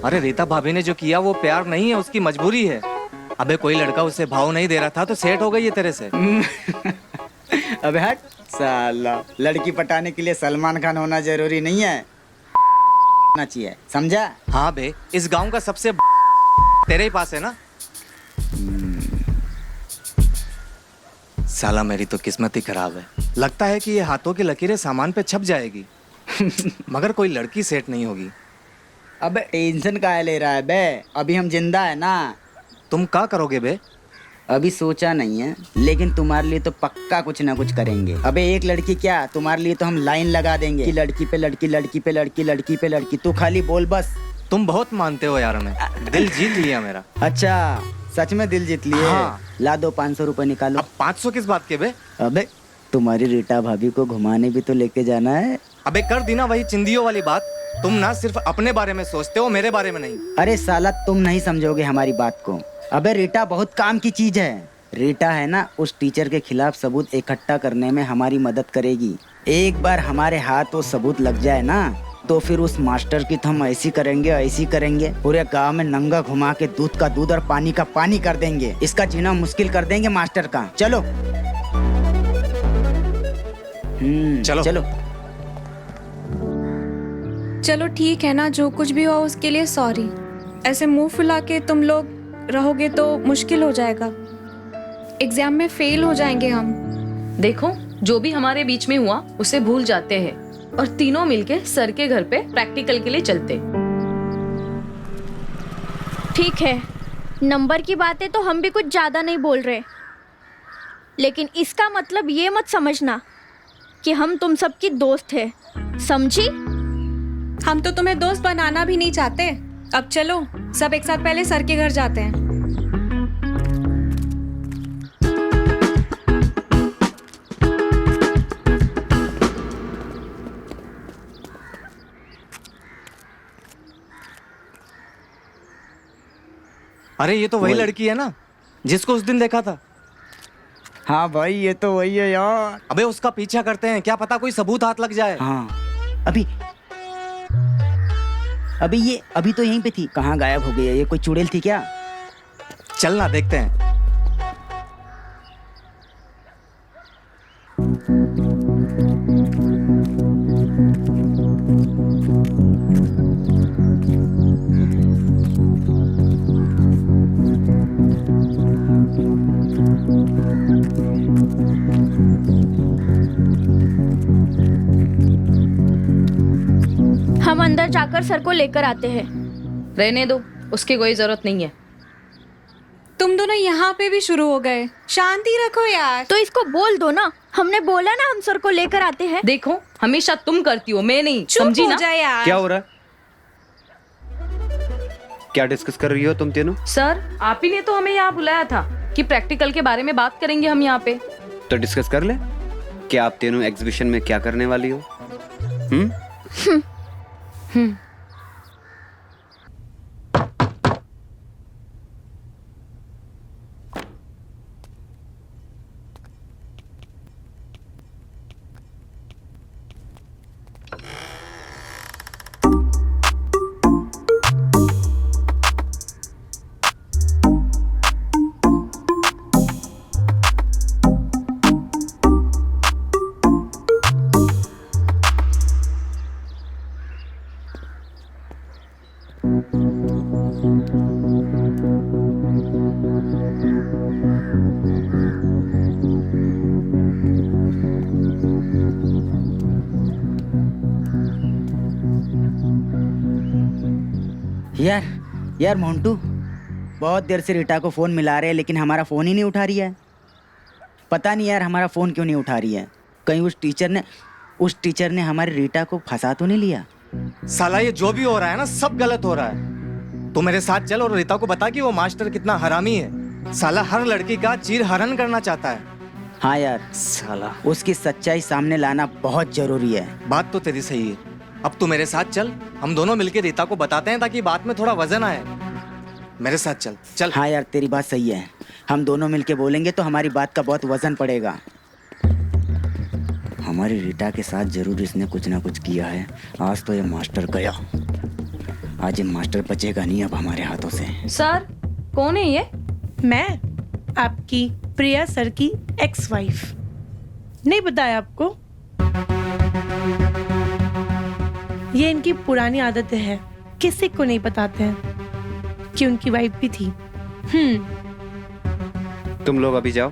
अरे रीता भाभी ने जो किया वो प्यार नहीं है, उसकी मजबूरी है। अबे कोई लड़का उसे भाव नहीं दे रहा था तो सेट हो गई है तेरे से। अबे हट साला, लड़की पटाने के लिए सलमान खान होना जरूरी नहीं है, होना चाहिए, समझा? हाँ बे, इस गांव का सबसे तेरे ही पास है ना। साला मेरी तो किस्मत ही खराब है। लगता है कि ये हाथों की लकीरें सामान पे छप जाएगी। मगर कोई लड़की सेट नहीं होगी। अबे टेंशन काहे ले रहा है बे? अभी हम जिंदा है ना। तुम क्या करोगे बे? अभी सोचा नहीं है, लेकिन तुम्हारे लिए तो पक्का कुछ ना कुछ करेंगे। अबे एक लड़की क्या, तुम्हारे लिए तो हम लाइन लगा देंगे कि लड़की पे लड़की, लड़की पे लड़की, लड़की पे लड़की। तू खाली बोल बस। तुम बहुत मानते हो यार हमें। दिल जीत लिया मेरा। अच्छा सच में दिल जीत लिए? हाँ। ला दो 500 रुपए निकालो। अब 500 किस बात के बे? अबे तुम्हारी रीटा भाभी को घुमाने भी तो लेके जाना है। अबे कर दी ना वही चिंदियों वाली बात। तुम ना सिर्फ अपने बारे में सोचते हो, मेरे बारे में नहीं। अरे साला तुम नहीं समझोगे हमारी बात को। अबे रीटा बहुत काम की चीज है। रीटा है ना, उस टीचर के खिलाफ सबूत इकट्ठा करने में हमारी मदद करेगी। एक बार हमारे हाथ वो सबूत लग जाए ना, तो फिर उस मास्टर की तो हम ऐसी करेंगे, पूरे गांव में नंगा घुमा के दूध का दूध और पानी का पानी कर देंगे। इसका जीना मुश्किल कर देंगे मास्टर का। चलो चलो चलो चलो ठीक है ना, जो कुछ भी हुआ उसके लिए सॉरी। ऐसे मुंह फुला के तुम लोग रहोगे तो मुश्किल हो जाएगा। एग्जाम में फेल हो जाएंगे हम। देखो जो भी हमारे बीच में हुआ उसे भूल जाते हैं और तीनों मिलके सर के घर पे प्रैक्टिकल के लिए चलते। ठीक है, नंबर की बातें तो हम भी कुछ ज़्यादा नहीं बोल रहे, लेकिन इसका मतलब ये मत समझना कि हम तुम सबकी दोस्त है, समझी? हम तो तुम्हें दोस्त बनाना भी नहीं चाहते। अब चलो सब एक साथ पहले सर के घर जाते हैं। अरे ये तो वही लड़की है ना जिसको उस दिन देखा था। हाँ भाई ये तो वही है यार। अबे उसका पीछा करते हैं, क्या पता कोई सबूत हाथ लग जाए। हाँ अभी तो यहीं पे थी, कहाँ गायब हो गई है? ये कोई चुड़ैल थी क्या? चलना देखते हैं। हम अंदर जाकर सर को लेकर आते हैं। रहने दो, उसकी कोई जरूरत नहीं है। तुम दोनों यहाँ पे भी शुरू हो गए। शांति रखो यार। तो इसको बोल दो ना, हमने बोला ना हम सर को लेकर आते हैं। देखो हमेशा तुम करती हो, मैं नहीं, चुप समझी हो ना? जाए यार। क्या हो रहा है? क्या डिस्कस कर रही हो तुम तीनों? सर आप ही ने तो हमें यहाँ बुलाया था कि प्रैक्टिकल के बारे में बात करेंगे हम यहाँ पे। तो डिस्कस कर ले। क्या आप तीनों एग्जीबिशन में क्या करने वाली हो? यार मोंटू, बहुत देर से रीटा को फोन मिला रहे हैं लेकिन हमारा फोन ही नहीं उठा रही है। पता नहीं यार हमारा फोन क्यों नहीं उठा रही है। कहीं उस टीचर ने हमारी रीटा को फंसा तो नहीं लिया? साला ये जो भी हो रहा है ना सब गलत हो रहा है। तू मेरे साथ चल और रीता को बता कि वो मास्टर कितना हरामी है। साला हर लड़की का चीर हरण करना चाहता है। हाँ यार, साला उसकी सच्चाई सामने लाना बहुत जरूरी है। बात तो तेरी सही है। अब तू मेरे साथ चल, हम दोनों मिलके रीता को बताते हैं ताकि बात में थोड़ा वजन आए। मेरे साथ चल चल। हाँ यार तेरी बात सही है, हम दोनों मिलके बोलेंगे तो हमारी बात का बहुत वजन पड़ेगा। हमारी रीटा के साथ जरूर इसने कुछ ना कुछ किया है। आज तो ये मास्टर गया, आज ये मास्टर बचेगा नहीं अब हमारे हाथों से। सर कौन है ये? मैं आपकी प्रिया सर की एक्स वाइफ। नहीं बताया आपको? ये इनकी पुरानी आदत है, किसी को नहीं बताते हैं कि उनकी वाइफ भी थी। तुम लोग अभी जाओ,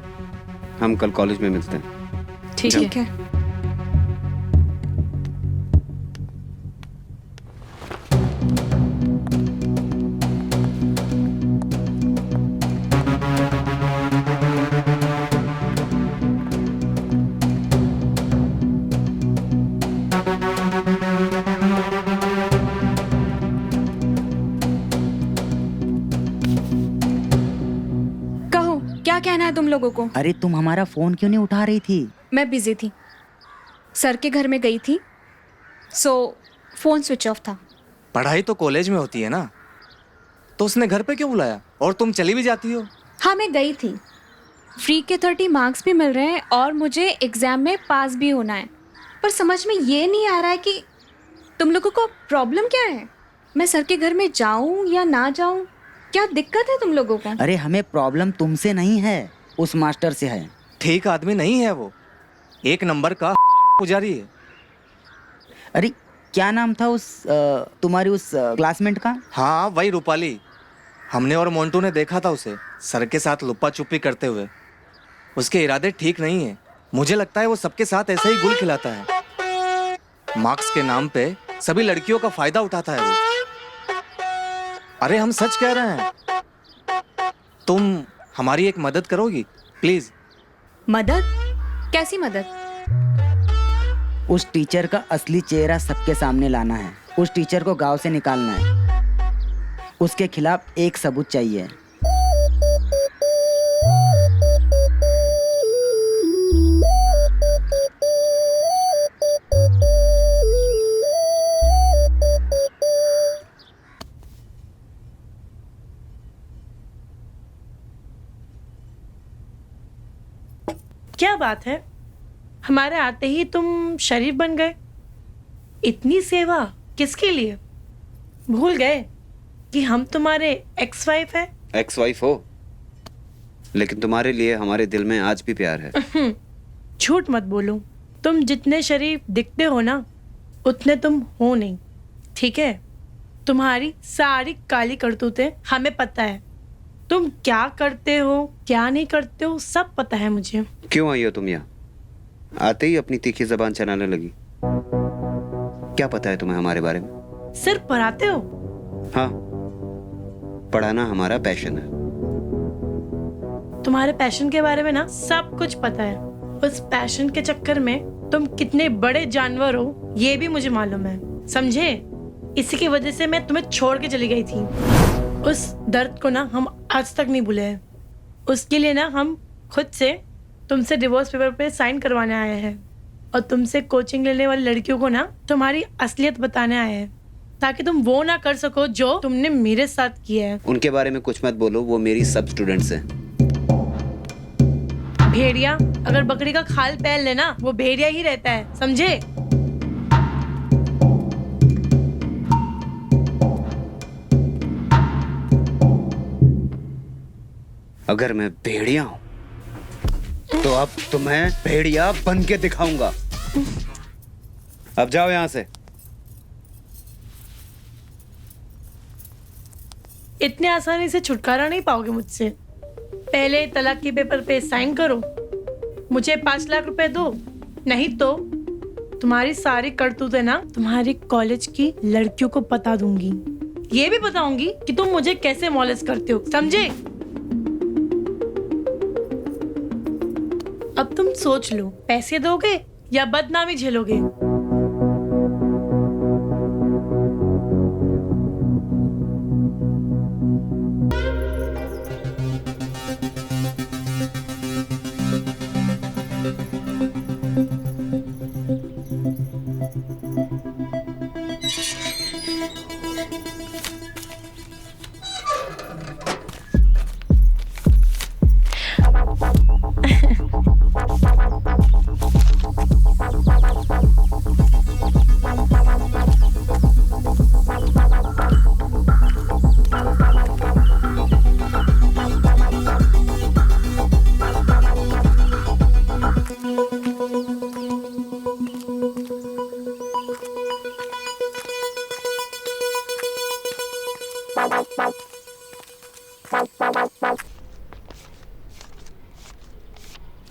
हम कल कॉलेज में मिलते हैं। ठीक है। तुम लोगों को? अरे तुम हमारा फोन क्यों नहीं उठा रही थी? मैं बिजी थी, सर के घर में गई थी, सो फोन स्विच ऑफ था। पढ़ाई तो कॉलेज में होती है ना, तो उसने घर पे क्यों बुलाया? और तुम चली भी जाती हो। हाँ, मैं गई थी। फ्री के 30 मार्क्स भी मिल रहे हैं और मुझे एग्जाम में पास भी होना है, पर समझ में ये नहीं आ रहा है कि तुम लोगों को प्रॉब्लम क्या है। मैं सर के घर में जाऊं या ना जाऊं, क्या दिक्कत है तुम लोगों को? अरे हमें प्रॉब्लम तुमसे नहीं है, उस मास्टर से है। ठीक आदमी नहीं है वो, एक नंबर का पुजारी है। अरे क्या नाम था उस तुम्हारी उस क्लासमेट का? हाँ वही रूपाली। हमने और मोंटू ने देखा था उसे सर के साथ लुप्पा छुपी करते हुए। उसके इरादे ठीक नहीं है। मुझे लगता है वो सबके साथ ऐसा ही गुल खिलाता है। मार्क्स के नाम पे सभी लड़कियों का फायदा उठाता है वो। अरे हम सच कह रहे हैं। तुम हमारी एक मदद करोगी प्लीज? मदद? कैसी मदद? उस टीचर का असली चेहरा सबके सामने लाना है। उस टीचर को गांव से निकालना है। उसके खिलाफ एक सबूत चाहिए। क्या बात है, हमारे आते ही तुम शरीफ बन गए। इतनी सेवा किसके लिए? भूल गए कि हम तुम्हारे एक्स वाइफ है। एक्स वाइफ हो, लेकिन तुम्हारे लिए हमारे दिल में आज भी प्यार है। झूठ मत बोलो। तुम जितने शरीफ दिखते हो ना, उतने तुम हो नहीं, ठीक है? तुम्हारी सारी काली करतूतें हमें पता है। तुम क्या करते हो, क्या नहीं करते हो, सब पता है मुझे। क्यों आई हो तुम यहाँ? आते ही अपनी तीखी जबान चलाने लगी। क्या पता है तुम्हें हमारे बारे में? सिर्फ पढ़ाते हो? हाँ, पढ़ाना हमारा पैशन है। तुम्हारे पैशन के बारे में ना सब कुछ पता है। उस पैशन के चक्कर में तुम कितने बड़े जानवर हो ये भी मुझे मालूम है, समझे? इसी की वजह से मैं तुम्हें छोड़ के चली गई थी। उस दर्द को ना हम आज तक नहीं भूले हैं। उसके लिए ना हम खुद से तुमसे डिवोर्स पेपर पे साइन करवाने आए हैं और तुमसे कोचिंग लेने वाली लड़कियों को ना तुम्हारी असलियत बताने आए हैं, ताकि तुम वो ना कर सको जो तुमने मेरे साथ किया है। उनके बारे में कुछ मत बोलो, वो मेरी सब स्टूडेंट्स हैं। भेड़िया अगर बकरी का खाल पहन लेना, वो भेड़िया ही रहता है, समझे? अगर मैं भेड़िया हूं तो अब तुम्हें भेड़िया बन के दिखाऊंगा। अब जाओ यहां से। इतने आसानी से छुटकारा नहीं पाओगे मुझसे। पहले तलाक के पेपर पे साइन करो, मुझे 5 लाख रुपए दो, नहीं तो तुम्हारी सारी करतूतें ना तुम्हारी कॉलेज की लड़कियों को बता दूंगी। ये भी बताऊंगी कि तुम मुझे कैसे मॉलेस्ट करते हो, समझे? अब तुम सोच लो, पैसे दोगे या बदनामी झेलोगे?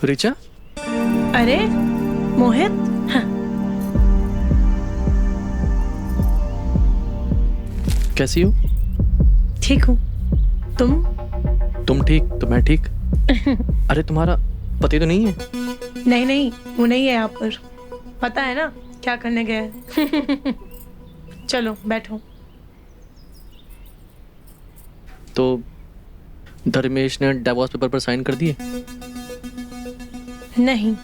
ऋचा? अरे मोहित, हाँ। कैसी हो? ठीक हूँ, तुम ठीक तो मैं ठीक। अरे तुम्हारा पति तो नहीं है? नहीं नहीं, वो नहीं है यहाँ पर। पता है ना क्या करने गए हैं। चलो बैठो। तो धर्मेश ने डिवोर्स पेपर पर साइन कर दिए? नहीं,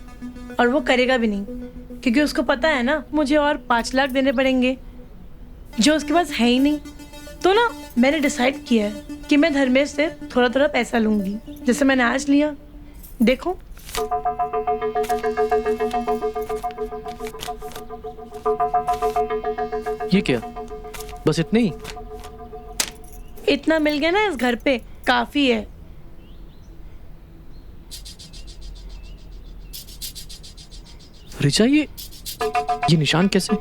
और वो करेगा भी नहीं, क्योंकि उसको पता है ना मुझे और 5 लाख देने पड़ेंगे जो उसके पास है ही नहीं। तो ना मैंने डिसाइड किया है कि मैं धर्मेश से थोड़ा थोड़ा पैसा लूंगी, जैसे मैंने आज लिया। देखो, ये क्या? बस इतने ही? इतना मिल गया ना इस घर पे, काफी है। रिचा, ये निशान कैसे?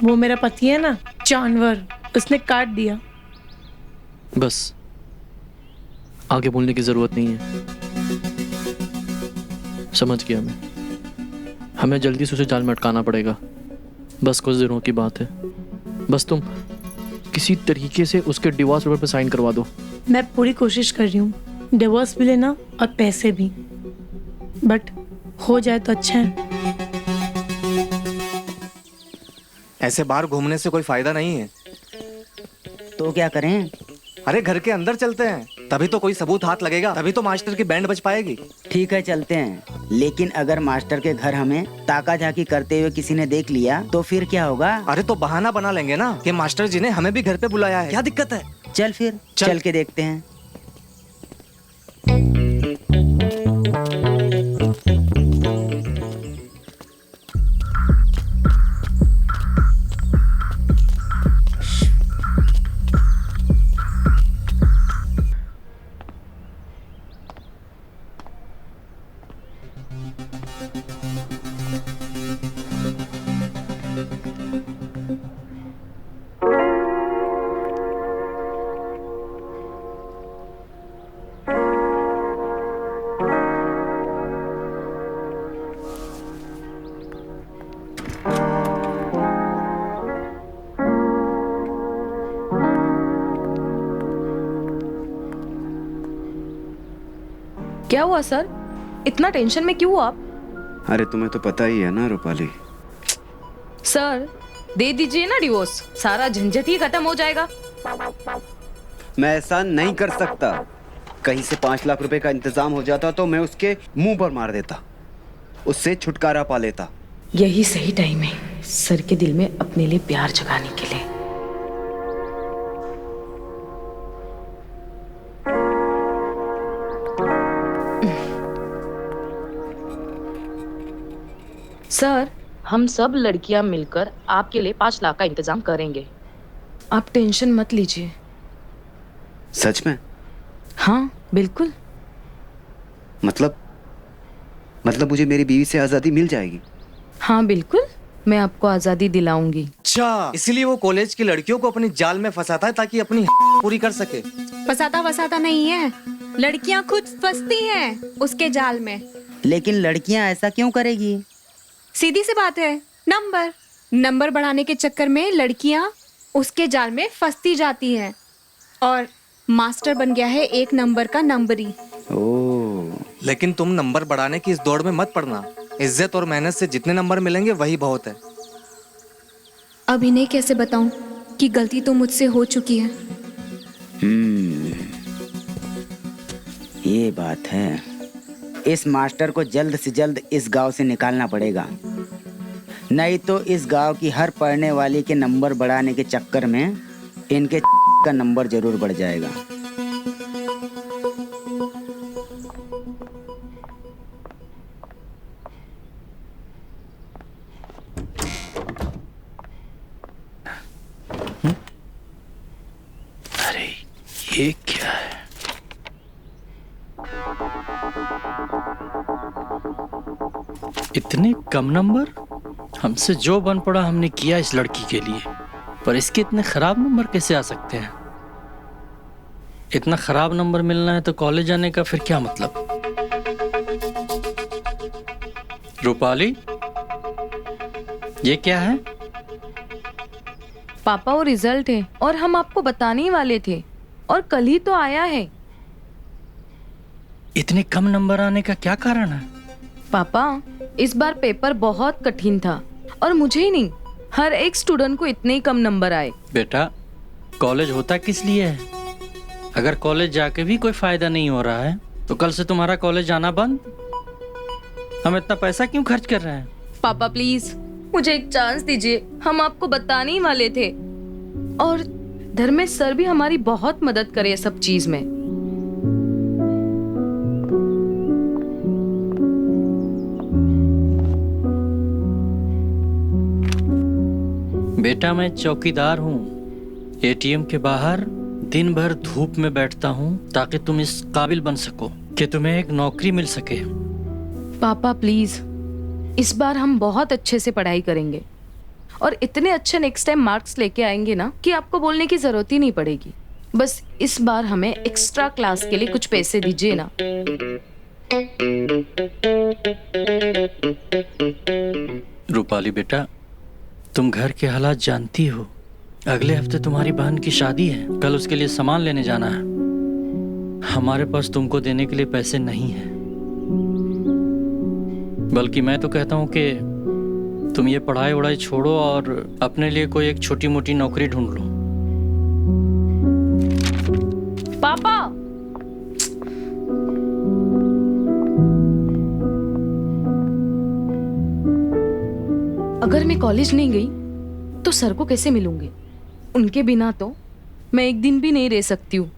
वो मेरा पति है ना, जानवर, उसने काट दिया। बस, आगे बोलने की जरूरत नहीं है। समझ गया मैं। हमें जल्दी से उसे जाल में अटकाना पड़ेगा। बस कुछ दिनों की बात है। बस तुम किसी तरीके से उसके डिवोर्स पेपर पर साइन करवा दो। मैं पूरी कोशिश कर रही हूँ, डिवोर्स भी लेना और पैसे भी, बट हो जाए तो अच्छा है। ऐसे बाहर घूमने से कोई फायदा नहीं है। तो क्या करें? अरे घर के अंदर चलते हैं, तभी तो कोई सबूत हाथ लगेगा, तभी तो मास्टर की बैंड बज पाएगी। ठीक है, चलते हैं। लेकिन अगर मास्टर के घर हमें ताका झाकी करते हुए किसी ने देख लिया तो फिर क्या होगा? अरे तो बहाना बना लेंगे ना कि मास्टर जी ने हमें भी घर पे बुलाया है। क्या दिक्कत है? चल फिर चल के देखते हैं। क्या हुआ सर? इतना टेंशन में क्यों आप? अरे तुम्हें तो पता ही है ना रूपाली। सर दे दीजिए ना डिवोर्स, सारा झंझट ही खत्म हो जाएगा। मैं ऐसा नहीं कर सकता। कहीं से 5 लाख रुपए का इंतजाम हो जाता तो मैं उसके मुंह पर मार देता, उससे छुटकारा पा लेता। यही सही टाइम है सर के दिल में अपने लिए प्यार जगाने के लिए। सर, हम सब लड़कियां मिलकर आपके लिए 5 लाख का इंतजाम करेंगे, आप टेंशन मत लीजिए। सच में? हाँ बिल्कुल। मतलब मुझे मेरी बीवी से आजादी मिल जाएगी? हाँ बिल्कुल, मैं आपको आजादी दिलाऊंगी। अच्छा, इसीलिए वो कॉलेज की लड़कियों को अपनी जाल में फंसाता है ताकि अपनी पूरी कर सके। फसाता नहीं है, लड़कियां खुद फंसती हैं उसके जाल में। लेकिन लड़कियां ऐसा क्यों करेगी? सीधी सी बात है, नंबर बढ़ाने के चक्कर में लड़कियां उसके जाल में फंसती जाती हैं और मास्टर बन गया है 1 नंबर का नंबरी। ओह। लेकिन तुम नंबर बढ़ाने की इस दौड़ में मत पड़ना। इज्जत और मेहनत से जितने नंबर मिलेंगे वही बहुत है। अब इन्हें कैसे बताऊं कि गलती तो मुझसे हो चुकी है। ये बात है। इस मास्टर को जल्द से जल्द इस गांव से निकालना पड़ेगा, नहीं तो इस गांव की हर पढ़ने वाली के नंबर बढ़ाने के चक्कर में इनके का नंबर जरूर बढ़ जाएगा। अरे ये क्या है? इतने कम नंबर? हमसे जो बन पड़ा हमने किया इस लड़की के लिए, पर इसके इतने खराब नंबर कैसे आ सकते हैं? इतना खराब नंबर मिलना है तो कॉलेज जाने का फिर क्या मतलब? रूपाली, ये क्या है? पापा वो रिजल्ट है और हम आपको बताने ही वाले थे और कल ही तो आया है। इतने कम नंबर आने का क्या कारण है? पापा इस बार पेपर बहुत कठिन था और मुझे ही नहीं, हर एक स्टूडेंट को इतने ही कम नंबर आए। बेटा, कॉलेज होता किस लिए है? अगर कॉलेज जाके भी कोई फायदा नहीं हो रहा है तो कल से तुम्हारा कॉलेज जाना बंद। हम इतना पैसा क्यों खर्च कर रहे हैं? पापा प्लीज मुझे एक चांस दीजिए, हम आपको बताने ही वाले थे। और धर्मेश सर भी हमारी बहुत मदद करे सब चीज में। बेटा मैं चौकीदार हूँ, एटीएम के बाहर दिन भर धूप में बैठता हूँ ताकि तुम इस काबिल बन सको कि तुम्हें एक नौकरी मिल सके। पापा प्लीज इस बार हम बहुत अच्छे से पढ़ाई करेंगे और इतने अच्छे नेक्स्ट टाइम मार्क्स लेके आएंगे ना कि आपको बोलने की जरूरत ही नहीं पड़ेगी। बस इस बार हमें एक्स्ट्रा क्लास के लिए कुछ पैसे दीजिए ना। रूपाली बेटा, तुम घर के हालात जानती हो। अगले हफ्ते तुम्हारी बहन की शादी है, कल उसके लिए सामान लेने जाना है। हमारे पास तुमको देने के लिए पैसे नहीं है, बल्कि मैं तो कहता हूँ कि तुम ये पढ़ाई वढ़ाई छोड़ो और अपने लिए कोई एक छोटी मोटी नौकरी ढूंढ लो। पापा अगर मैं कॉलेज नहीं गई तो सर को कैसे मिलूंगी? उनके बिना तो मैं एक दिन भी नहीं रह सकती हूँ।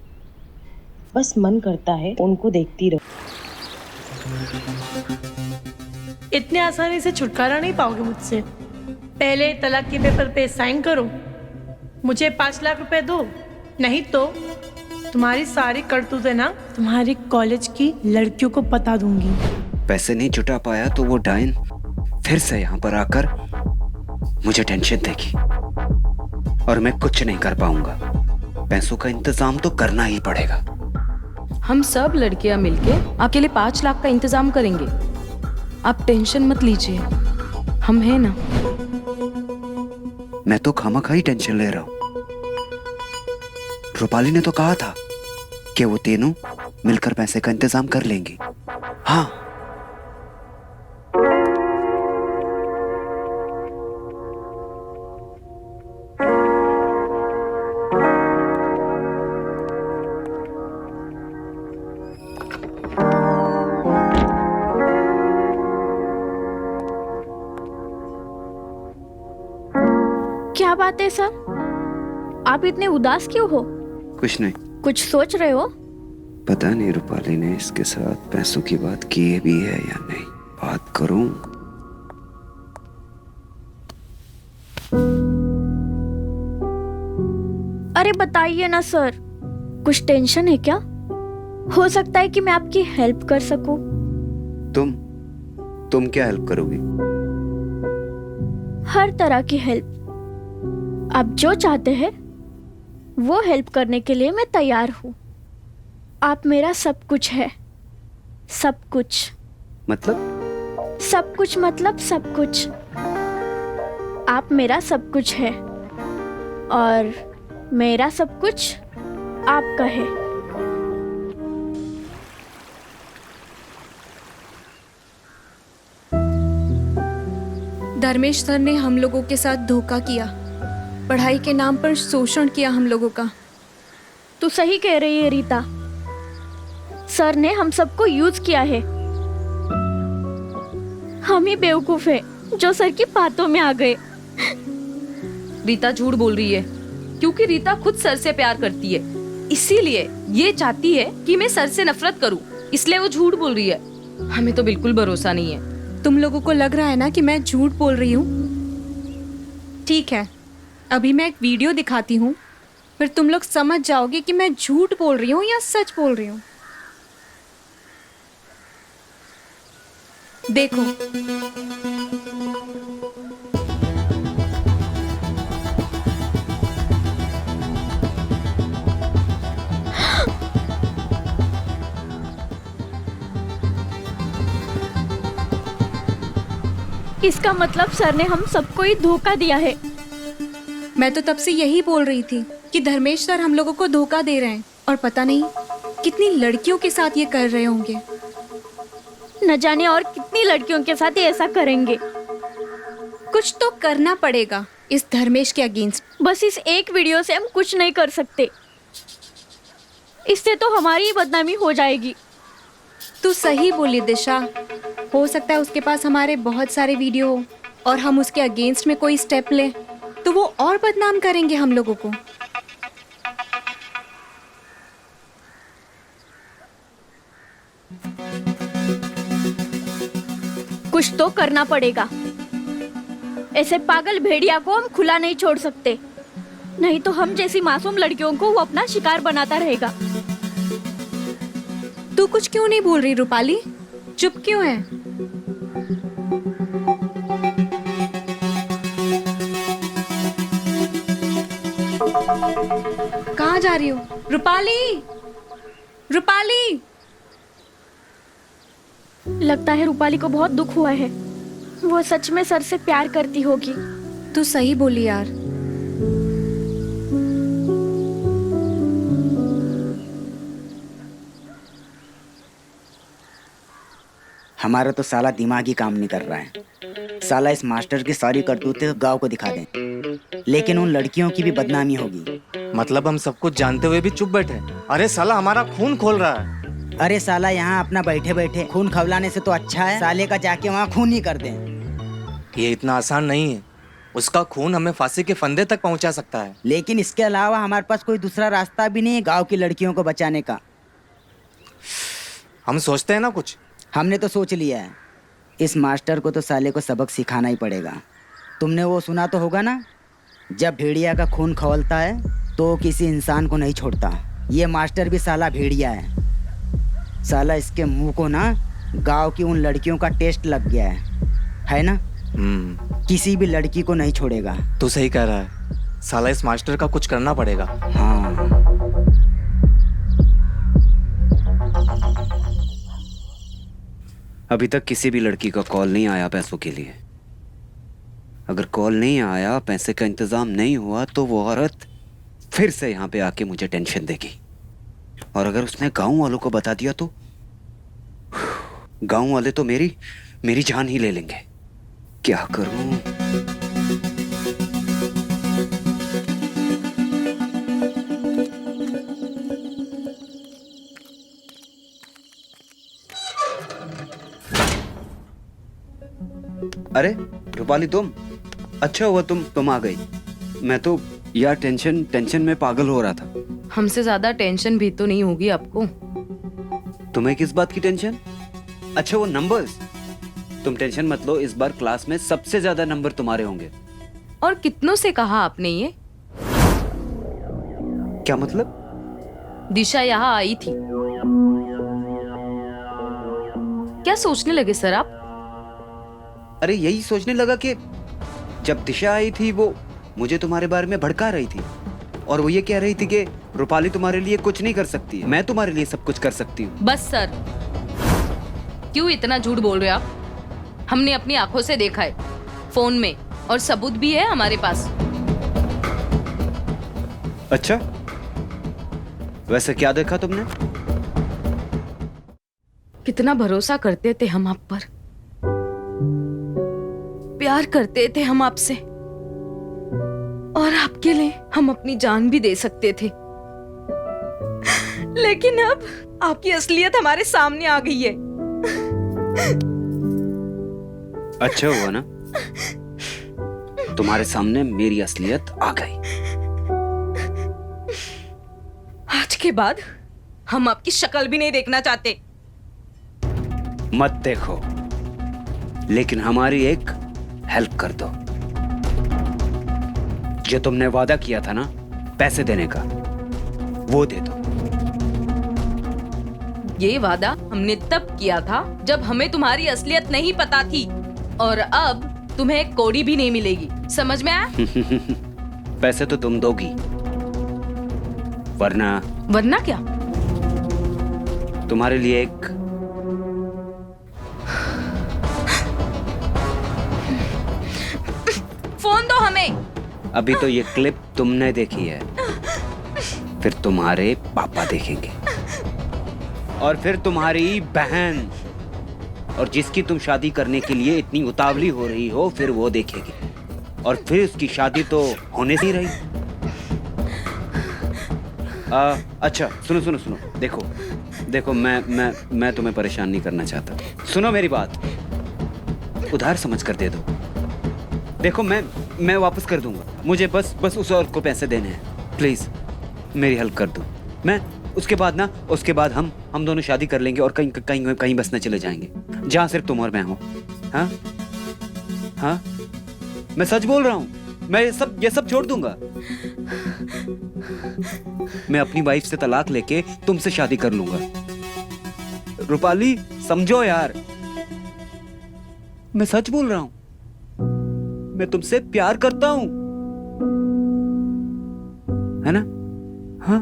बस मन करता है उनको देखती रहो। इतने आसानी से छुटकारा नहीं पाओगे मुझसे। पहले तलाक के पेपर पे साइन करो, मुझे 5 लाख रुपए दो, नहीं तो तुम्हारी सारी करतूतें ना तुम्हारी कॉलेज की लड़कियों को बता दूंगी। पैसे नहीं जुटा पाया तो वो डायन फिर से यहाँ पर आकर मुझे टेंशन देगी और मैं कुछ नहीं कर पाऊंगा। पैसों का इंतजाम तो करना ही पड़ेगा। हम सब लड़कियां मिलके आपके लिए 5 लाख का इंतजाम करेंगे। आप टेंशन मत लीजिए, हम हैं ना। मैं तो खामखा ही टेंशन ले रहा हूँ। रूपाली ने तो कहा था कि वो तीनों मिलकर पैसे का इंतजाम कर लेंगी। हाँ, क्या बात है सर, आप इतने उदास क्यों हो? कुछ नहीं। कुछ सोच रहे हो? पता नहीं रूपाली ने इसके साथ पैसों की बात की भी है या नहीं। बात करूं? अरे बताइए ना सर, कुछ टेंशन है क्या? हो सकता है कि मैं आपकी हेल्प कर सकूं। तुम क्या हेल्प करोगी? हर तरह की हेल्प, आप जो चाहते हैं वो हेल्प करने के लिए मैं तैयार हूँ। आप मेरा सब कुछ है, सब कुछ। मतलब? सब कुछ मतलब सब कुछ। आप मेरा सब कुछ है और मेरा सब कुछ आपका है। धर्मेश सर ने हम लोगों के साथ धोखा किया, पढ़ाई के नाम पर शोषण किया हम लोगों का। तू सही कह रही है रीता, सर ने हम सबको यूज किया है। हम ही बेवकूफ है जो सर की बातों में आ गए। रीता झूठ बोल रही है क्योंकि रीता खुद सर से प्यार करती है, इसीलिए ये चाहती है कि मैं सर से नफरत करूं, इसलिए वो झूठ बोल रही है। हमें तो बिल्कुल भरोसा नहीं है। तुम लोगों को लग रहा है ना कि मैं झूठ बोल रही हूँ? ठीक है, अभी मैं एक वीडियो दिखाती हूँ, फिर तुम लोग समझ जाओगे कि मैं झूठ बोल रही हूँ या सच बोल रही हूँ। देखो। इसका मतलब सर ने हम सबको ही धोखा दिया है। मैं तो तब से यही बोल रही थी कि धर्मेश सर हम लोगों को धोखा दे रहे हैं और पता नहीं कितनी लड़कियों के साथ ये कर रहे होंगे। न जाने और कितनी लड़कियों के साथ ये ऐसा करेंगे। कुछ तो करना पड़ेगा, इस धर्मेश के अगेंस्ट। बस इस एक वीडियो से हम कुछ नहीं कर सकते, इससे तो हमारी ही बदनामी हो जाएगी। तू सही बोली दिशा, हो सकता है उसके पास हमारे बहुत सारे वीडियो हो और हम उसके अगेंस्ट में कोई स्टेप लें तो वो और बदनाम करेंगे हम लोगों को। कुछ तो करना पड़ेगा, ऐसे पागल भेड़िया को हम खुला नहीं छोड़ सकते, नहीं तो हम जैसी मासूम लड़कियों को वो अपना शिकार बनाता रहेगा। तू कुछ क्यों नहीं बोल रही रूपाली, चुप क्यों है? कहाँ जा रही हो रूपाली? रूपाली, लगता है रूपाली को बहुत दुख हुआ है, वो सच में सर से प्यार करती होगी। तू सही बोली यार। हमारा तो साला दिमाग ही काम नहीं कर रहा है। साला इस मास्टर की सारी करतूतें गांव को दिखा दें, लेकिन उन लड़कियों की भी बदनामी होगी। मतलब हम सब कुछ जानते हुए भी चुप बैठे? अरे साला हमारा खून खोल रहा है। अरे साला यहाँ अपना बैठे बैठे खून खवलाने से तो अच्छा है साले का जाके वहाँ खून ही कर दें। ये इतना आसान नहीं है, उसका खून हमें फांसी के फंदे तक पहुँचा सकता है। लेकिन इसके अलावा हमारे पास कोई दूसरा रास्ता भी नहीं है गांव की लड़कियों को बचाने का। हम सोचते हैं ना कुछ। हमने तो सोच लिया है, इस मास्टर को तो साले को सबक सिखाना ही पड़ेगा। तुमने वो सुना तो होगा ना, जब भेड़िया का खून खौलता है तो किसी इंसान को नहीं छोड़ता। ये मास्टर भी साला भेड़िया है। साला इसके मुंह को ना गांव की उन लड़कियों का टेस्ट लग गया है ना? किसी भी लड़की को नहीं छोड़ेगा। तू सही कह रहा है, साला इस मास्टर का कुछ करना पड़ेगा। हाँ। अभी तक किसी भी लड़की का कॉल नहीं आया पैसों के लिए। अगर कॉल नहीं आया, पैसे का इंतजाम नहीं हुआ, तो वो औरत फिर से यहाँ पे आके मुझे टेंशन देगी। और अगर उसने गांव वालों को बता दिया तो गांव वाले तो मेरी जान ही ले लेंगे। क्या करूं? अरे रूपाली, तुम? अच्छा हुआ तुम आ गई। मैं तो यार टेंशन में पागल हो रहा था। हमसे ज्यादा टेंशन भी तो नहीं होगी आपको। तुम्हें किस बात की टेंशन? अच्छा वो नंबर्स। तुम टेंशन मत लो, इस बार क्लास में सबसे ज्यादा नंबर तुम्हारे होंगे। और कितनों से कहा आपने ये? क्या मतलब? दिशा यहाँ आई थी। क्या सोचने लगे सर आप? अरे यही सोचने लगा कि जब दिशा आई थी वो मुझे तुम्हारे बारे में भड़का रही थी और वो ये कह रही थी कि रूपाली तुम्हारे लिए कुछ नहीं कर सकती है, मैं तुम्हारे लिए सब कुछ कर सकती हूँ। बस सर, क्यों इतना झूठ बोल रहे हो आप? हमने अपनी आंखों से देखा है, फोन में, और सबूत भी है हमारे पास। अच्छा, वैसे क्या देखा तुमने? कितना भरोसा करते थे हम आप पर, प्यार करते थे हम आपसे, और आपके लिए हम अपनी जान भी दे सकते थे। लेकिन अब आपकी असलियत हमारे सामने आ गई है। अच्छा हुआ ना, तुम्हारे सामने मेरी असलियत आ गई। आज के बाद हम आपकी शक्ल भी नहीं देखना चाहते। मत देखो, लेकिन हमारी एक हेल्प कर दो। जो तुमने वादा किया था ना पैसे देने का, वो दे दो। ये वादा हमने तब किया था जब हमें तुम्हारी असलियत नहीं पता थी, और अब तुम्हें कौड़ी भी नहीं मिलेगी। समझ में आया? पैसे तो तुम दोगी, वरना क्या? तुम्हारे लिए एक फोन दो हमें। अभी तो ये क्लिप तुमने देखी है, फिर तुम्हारे पापा देखेंगे, और फिर तुम्हारी बहन, और जिसकी तुम शादी करने के लिए इतनी उतावली हो रही हो, फिर वो देखेगी। और फिर उसकी शादी तो होने से ही रही। अच्छा सुनो सुनो सुनो, देखो देखो मैं तुम्हें परेशान नहीं करना चाहता। सुनो मेरी बात, उधार समझ कर दे दो। देखो मैं वापस कर दूंगा, मुझे बस उस औरत को पैसे देने हैं। प्लीज मेरी हेल्प कर दो। मैं उसके बाद हम दोनों शादी कर लेंगे और कहीं बसने चले जाएंगे, जहाँ सिर्फ तुम और मैं हो। हाँ हाँ, मैं सच बोल रहा हूँ, मैं ये सब छोड़ दूंगा। मैं अपनी वाइफ से तलाक लेके तुमसे शादी कर लूंगा। रूपाली समझो यार, मैं सच बोल रहा हूं, मैं तुमसे प्यार करता हूं, है ना? हाँ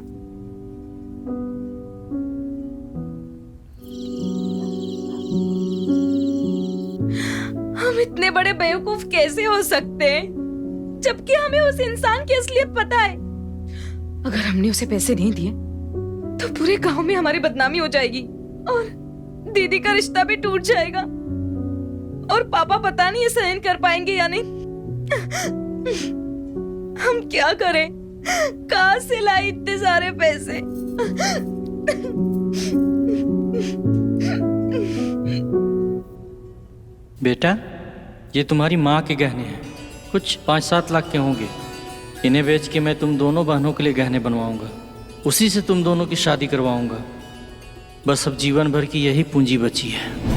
हम इतने बड़े बेवकूफ कैसे हो सकते हैं, जबकि हमें उस इंसान की असलियत पता है। अगर हमने उसे पैसे नहीं दिए तो पूरे गांव में हमारी बदनामी हो जाएगी और दीदी का रिश्ता भी टूट जाएगा, और पापा पता नहीं ये सहन कर पाएंगे या नहीं। हम क्या करें, कहां से लाए इतने सारे पैसे? बेटा, ये तुम्हारी माँ के गहने हैं, कुछ 5-7 लाख के होंगे। इन्हें बेच के मैं तुम दोनों बहनों के लिए गहने बनवाऊंगा, उसी से तुम दोनों की शादी करवाऊंगा। बस अब जीवन भर की यही पूंजी बची है।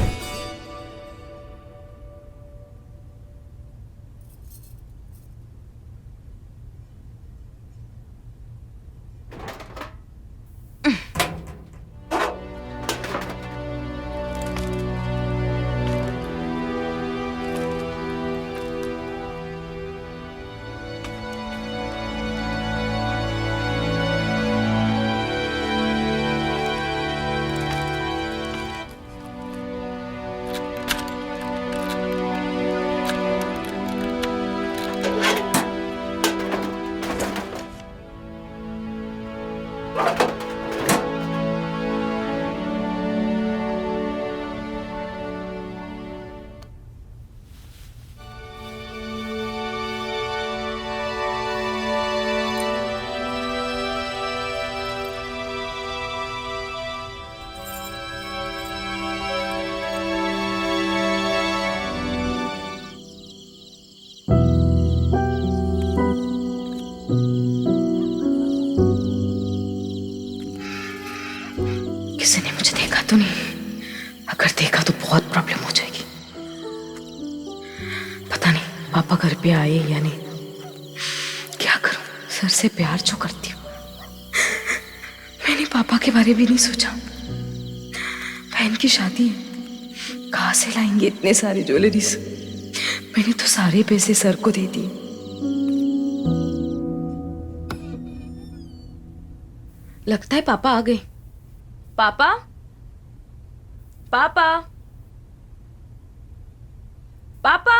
किसी ने मुझे देखा तो नहीं? अगर देखा तो बहुत प्रॉब्लम हो जाएगी। पता नहीं पापा घर पे आए या नहीं। क्या करूं, सर से प्यार जो करती हूँ। मैंने पापा के बारे में नहीं सोचा। बहन की शादी है, कहाँ से लाएंगे इतने सारे ज्वेलरीज? मैंने तो सारे पैसे सर को दे दिए। लगता है पापा आ गए। पापा, पापा, पापा,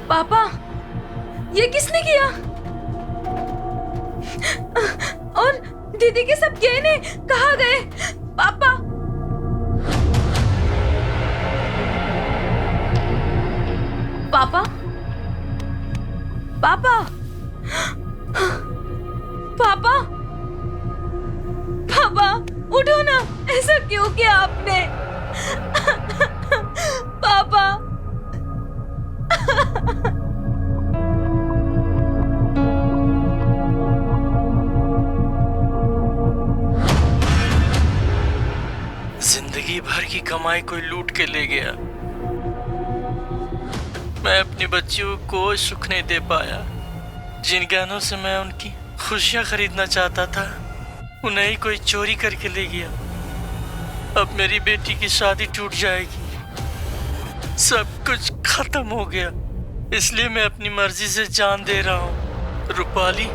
पापा, ये किसने किया? और दीदी के सब गहने कहाँ गए? पापा, पापा, पापा, पापा, पापा, उठो ना, ऐसा क्यों किया आपने? पापा, जिंदगी भर की कमाई कोई लूट के ले गया। मैं अपनी बच्चियों को सुख नहीं दे पाया। जिन गहनों से मैं उनकी खुशियां खरीदना चाहता था, उन्हें ही कोई चोरी करके ले गया। अब मेरी बेटी की शादी टूट जाएगी। सब कुछ खत्म हो गया, इसलिए मैं अपनी मर्जी से जान दे रहा हूँ। रूपाली,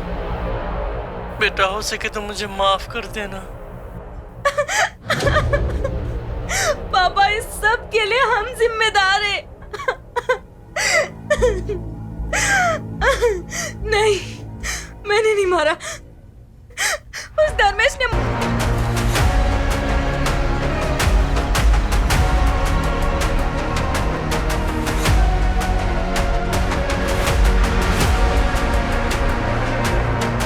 बेटा हो सके तो मुझे माफ कर देना। पापा, इस सब के लिए हम जिम्मेदार हैं। नहीं, मैंने नहीं मारा।